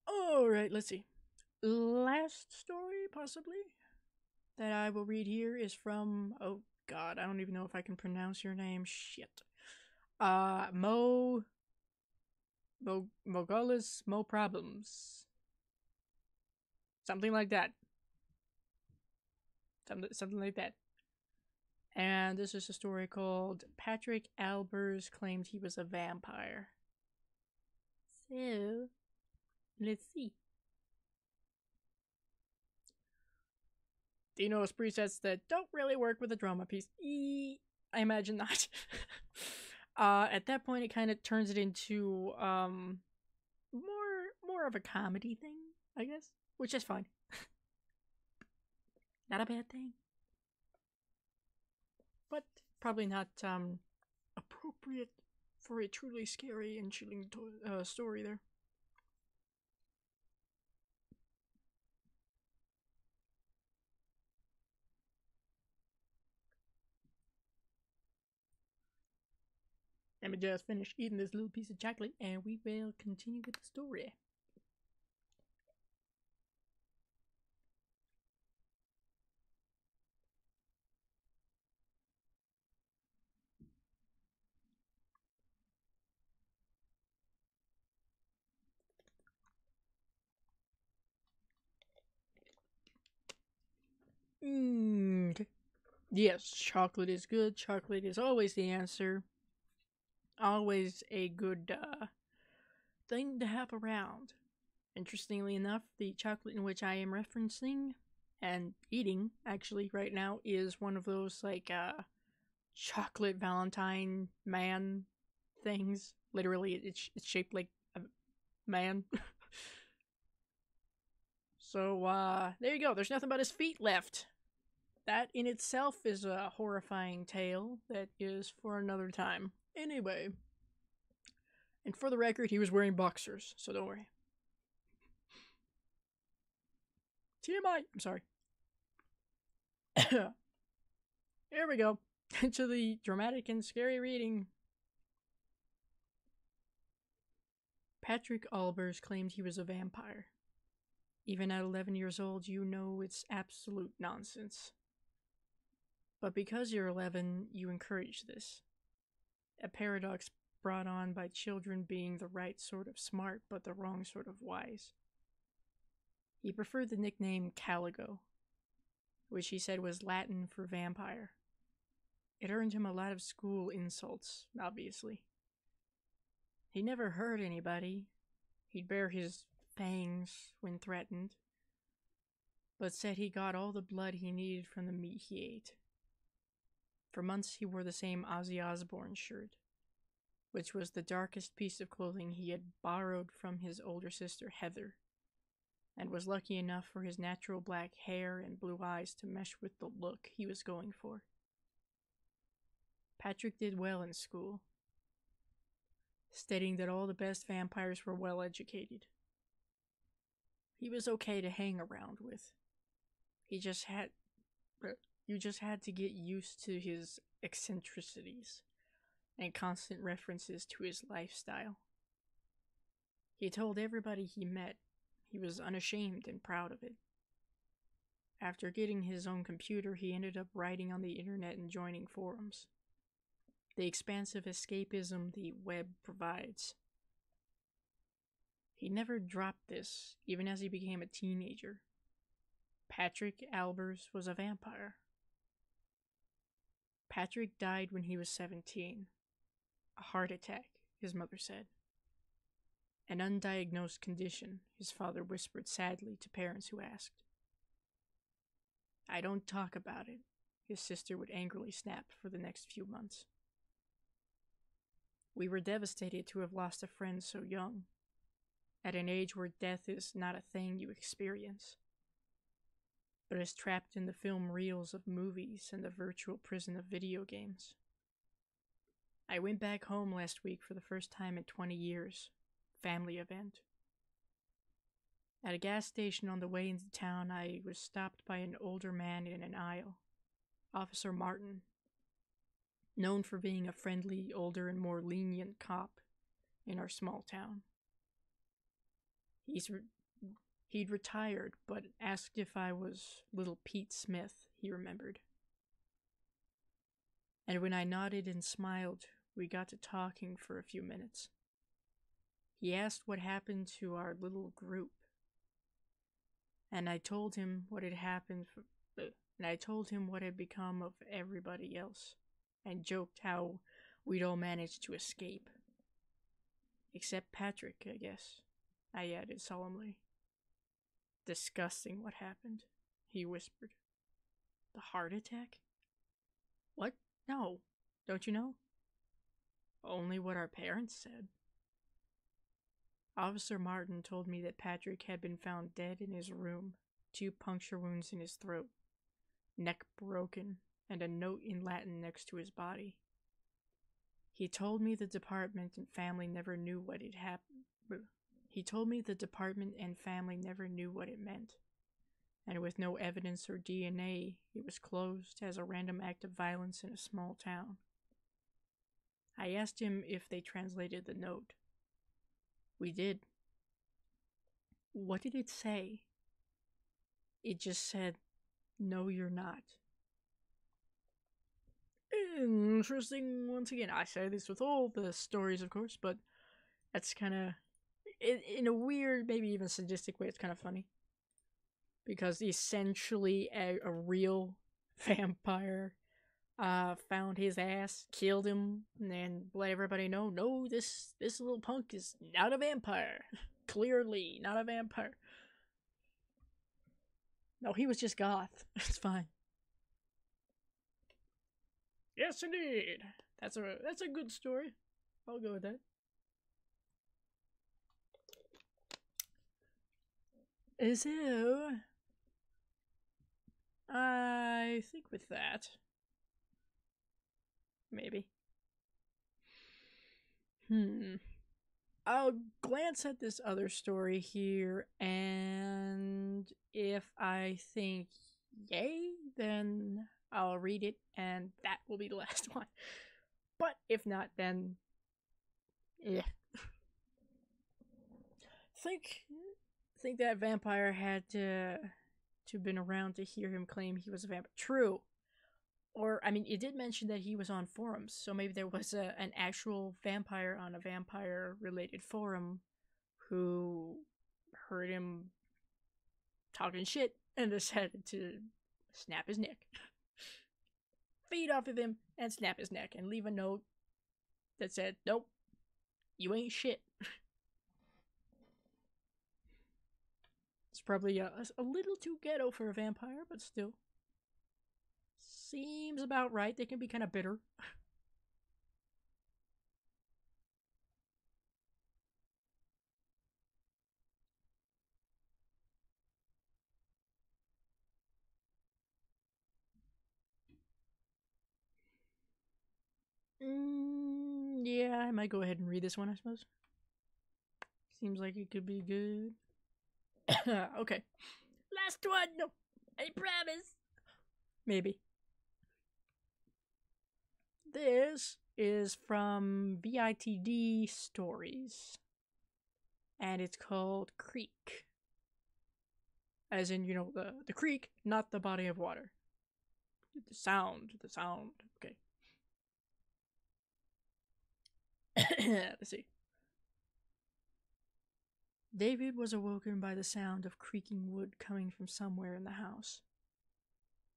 Alright, let's see. Last story, possibly, that I will read here is from, oh god, I don't even know if I can pronounce your name. Shit. Mogolis Mo Problems. Something like that. Something like that. And this is a story called Patrick Albers Claimed He Was a Vampire. So, let's see. Do you know presets that don't really work with a drama piece? I imagine not. At that point, it kind of turns it into more of a comedy thing, I guess, which is fine. Not a bad thing, but probably not appropriate for a truly scary and chilling story there. Let me just finish eating this little piece of chocolate and we will continue with the story. Okay. Yes, chocolate is good. Chocolate is always the answer. Always a good thing to have around. Interestingly enough, the chocolate in which I am referencing and eating actually right now is one of those like chocolate Valentine man things. Literally, it's shaped like a man. So there you go. There's nothing but his feet left. That in itself is a horrifying tale that is for another time. Anyway, and for the record, he was wearing boxers, so don't worry. TMI. I'm sorry. Here we go. To the dramatic and scary reading. Patrick Albers claimed he was a vampire. Even at 11 years old, you know it's absolute nonsense. But because you're 11, you encourage this. A paradox brought on by children being the right sort of smart but the wrong sort of wise. He preferred the nickname Caligo, which he said was Latin for vampire. It earned him a lot of school insults, obviously. He never hurt anybody. He'd bare his fangs when threatened, but said he got all the blood he needed from the meat he ate. For months he wore the same Ozzy Osbourne shirt, which was the darkest piece of clothing he had borrowed from his older sister Heather, and was lucky enough for his natural black hair and blue eyes to mesh with the look he was going for. Patrick did well in school, stating that all the best vampires were well educated. He was okay to hang around with. You just had to get used to his eccentricities and constant references to his lifestyle. He told everybody he met he was unashamed and proud of it. After getting his own computer, he ended up writing on the internet and joining forums. The expansive escapism the web provides. He never dropped this, even as he became a teenager. Patrick Albers was a vampire. Patrick died when he was 17. A heart attack, his mother said. An undiagnosed condition, his father whispered sadly to parents who asked. I don't talk about it, his sister would angrily snap for the next few months. We were devastated to have lost a friend so young, at an age where death is not a thing you experience, but is trapped in the film reels of movies and the virtual prison of video games. I went back home last week for the first time in 20 years. Family event. At a gas station on the way into town, I was stopped by an older man in an aisle, Officer Martin, known for being a friendly, older, and more lenient cop in our small town. He'd retired, but asked if I was little Pete Smith, he remembered. And when I nodded and smiled, we got to talking for a few minutes. He asked what happened to our little group, and I told him what had become of everybody else, and joked how we'd all managed to escape. Except Patrick, I guess, I added solemnly. Disgusting what happened, he whispered. The heart attack? What? No, don't you know? Only what our parents said. Officer Martin told me that Patrick had been found dead in his room, 2 puncture wounds in his throat, neck broken, and a note in Latin next to his body. He told me the department and family never knew what had happened. He told me the department and family never knew what it meant, and with no evidence or DNA, it was closed as a random act of violence in a small town. I asked him if they translated the note. We did. What did it say? It just said, "No, you're not." Interesting, once again. I say this with all the stories, of course, but that's kind of, in a weird, maybe even sadistic way, it's kind of funny. Because essentially a real vampire found his ass, killed him, and let everybody know, no, this little punk is not a vampire. Clearly not a vampire. No, he was just goth. It's fine. Yes, indeed. That's a good story. I'll go with that. So, I think with that, maybe. I'll glance at this other story here, and if I think yay, then I'll read it, and that will be the last one. But if not, then yeah. Think that vampire had to been around to hear him claim he was a vampire. True. Or, I mean, it did mention that he was on forums, so maybe there was an actual vampire on a vampire related forum who heard him talking shit and decided to snap his neck. Feed off of him and snap his neck and leave a note that said, nope, you ain't shit. It's probably a little too ghetto for a vampire, but still. Seems about right. They can be kind of bitter. Yeah, I might go ahead and read this one, I suppose. Seems like it could be good. Okay. Last one! No, I promise! Maybe. This is from VITD Stories. And it's called Creek. As in, you know, the creek, not the body of water. The sound. Okay. Let's see. David was awoken by the sound of creaking wood coming from somewhere in the house.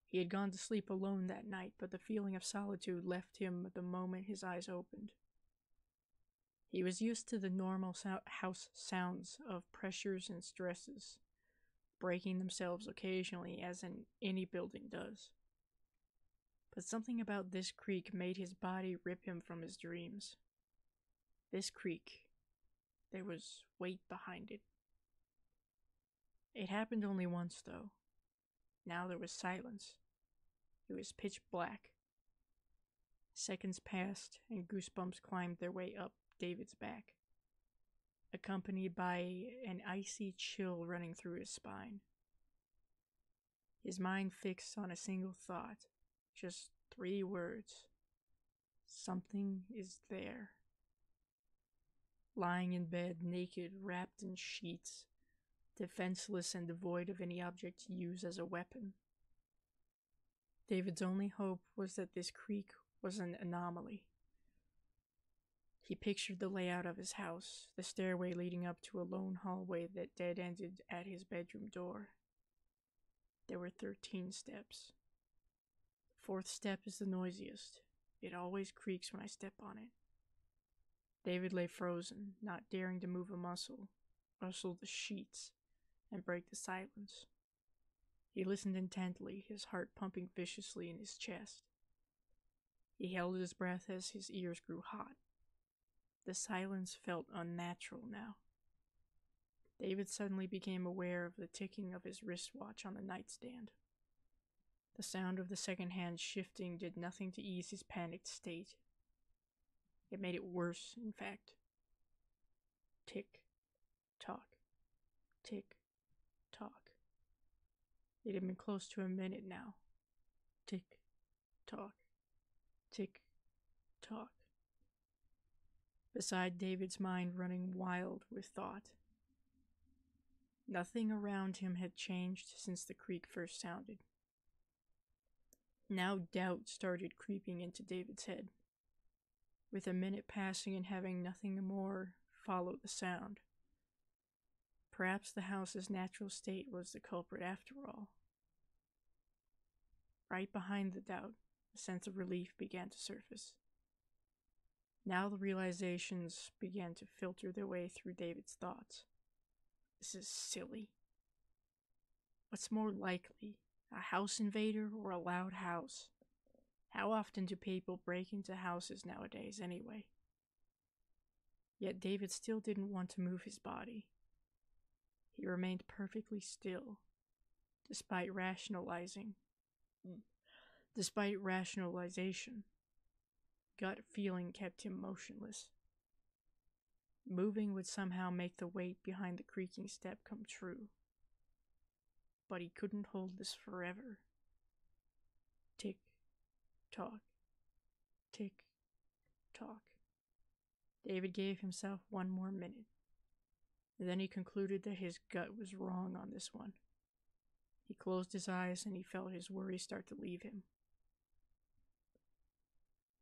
He had gone to sleep alone that night, but the feeling of solitude left him the moment his eyes opened. He was used to the normal house sounds of pressures and stresses, breaking themselves occasionally as in any building does. But something about this creak made his body rip him from his dreams. This creak, there was weight behind it. It happened only once, though. Now there was silence. It was pitch black. Seconds passed, and goosebumps climbed their way up David's back, accompanied by an icy chill running through his spine. His mind fixed on a single thought, just 3 words. Something is there. Lying in bed, naked, wrapped in sheets, defenseless and devoid of any object to use as a weapon. David's only hope was that this creak was an anomaly. He pictured the layout of his house, the stairway leading up to a lone hallway that dead-ended at his bedroom door. There were 13 steps. The 4th step is the noisiest. It always creaks when I step on it. David lay frozen, not daring to move a muscle, rustle the sheets, and break the silence. He listened intently, his heart pumping viciously in his chest. He held his breath as his ears grew hot. The silence felt unnatural now. David suddenly became aware of the ticking of his wristwatch on the nightstand. The sound of the second hand shifting did nothing to ease his panicked state. It made it worse, in fact. Tick, tock, tick, tock. It had been close to a minute now. Tick, tock, tick, tock. Beside David's mind running wild with thought. Nothing around him had changed since the creak first sounded. Now doubt started creeping into David's head. With a minute passing and having nothing more follow the sound. Perhaps the house's natural state was the culprit after all. Right behind the doubt, a sense of relief began to surface. Now the realizations began to filter their way through David's thoughts. This is silly. What's more likely, a house invader or a loud house? How often do people break into houses nowadays anyway? Yet David still didn't want to move his body. He remained perfectly still, despite rationalization. Gut feeling kept him motionless. Moving would somehow make the weight behind the creaking step come true. But he couldn't hold this forever. Tick, tock, tick, tock. David gave himself 1 more minute. Then he concluded that his gut was wrong on this one. He closed his eyes and he felt his worries start to leave him.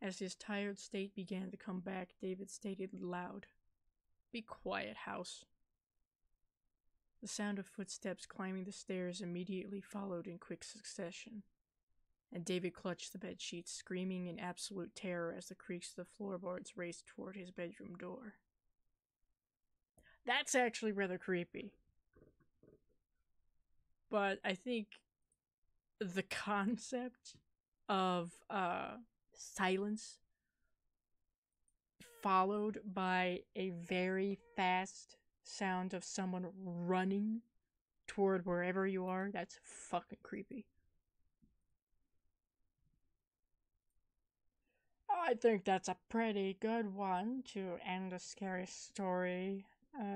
As his tired state began to come back, David stated loud, "Be quiet, house." The sound of footsteps climbing the stairs immediately followed in quick succession, and David clutched the bedsheets, screaming in absolute terror as the creaks of the floorboards raced toward his bedroom door. That's actually rather creepy. But I think the concept of silence followed by a very fast sound of someone running toward wherever you are, that's fucking creepy. I think that's a pretty good one to end a scary story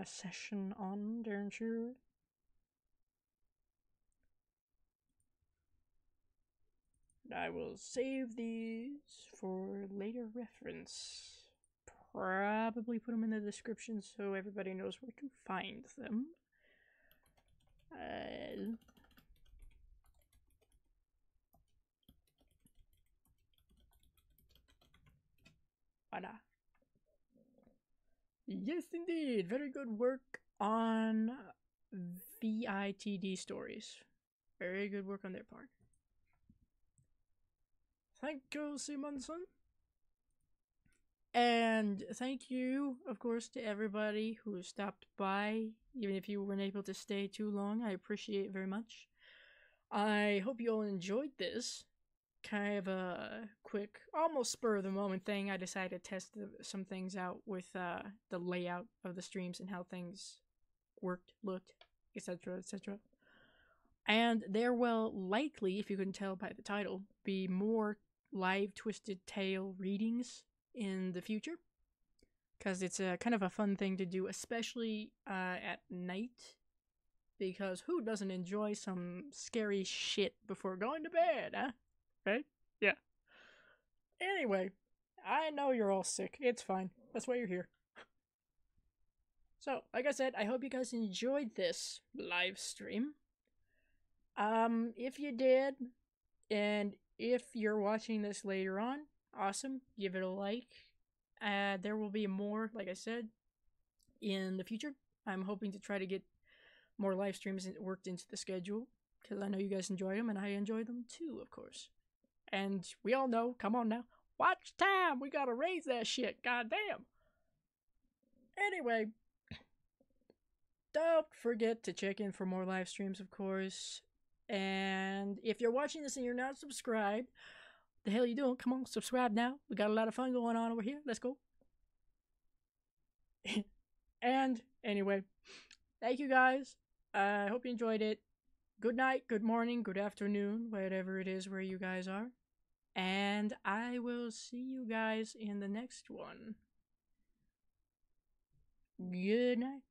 session on, don't you? I will save these for later reference. Probably put them in the description so everybody knows where to find them. Voilà. Yes, indeed. Very good work on VITD stories. Very good work on their part. Thank you, Simonson. And thank you, of course, to everybody who stopped by, even if you weren't able to stay too long. I appreciate it very much. I hope you all enjoyed this. Kind of a quick, almost spur-of-the-moment thing. I decided to test some things out with the layout of the streams and how things worked, looked, etc., etc. And there will likely, if you can tell by the title, be more live Twisted Tale readings in the future, because it's a kind of a fun thing to do, especially at night, because who doesn't enjoy some scary shit before going to bed, huh? Right? Yeah. Anyway, I know you're all sick. It's fine. That's why you're here. So, like I said, I hope you guys enjoyed this live stream. If you did, and if you're watching this later on, awesome. Give it a like. There will be more, like I said, in the future. I'm hoping to try to get more live streams worked into the schedule, because I know you guys enjoy them, and I enjoy them too, of course. And we all know, come on now, watch time! We gotta raise that shit, goddamn! Anyway, don't forget to check in for more live streams, of course. And if you're watching this and you're not subscribed, the hell you doing? Come on, subscribe now. We got a lot of fun going on over here. Let's go. And anyway, thank you guys. I hope you enjoyed it. Good night, good morning, good afternoon, whatever it is where you guys are. And I will see you guys in the next one. Good night.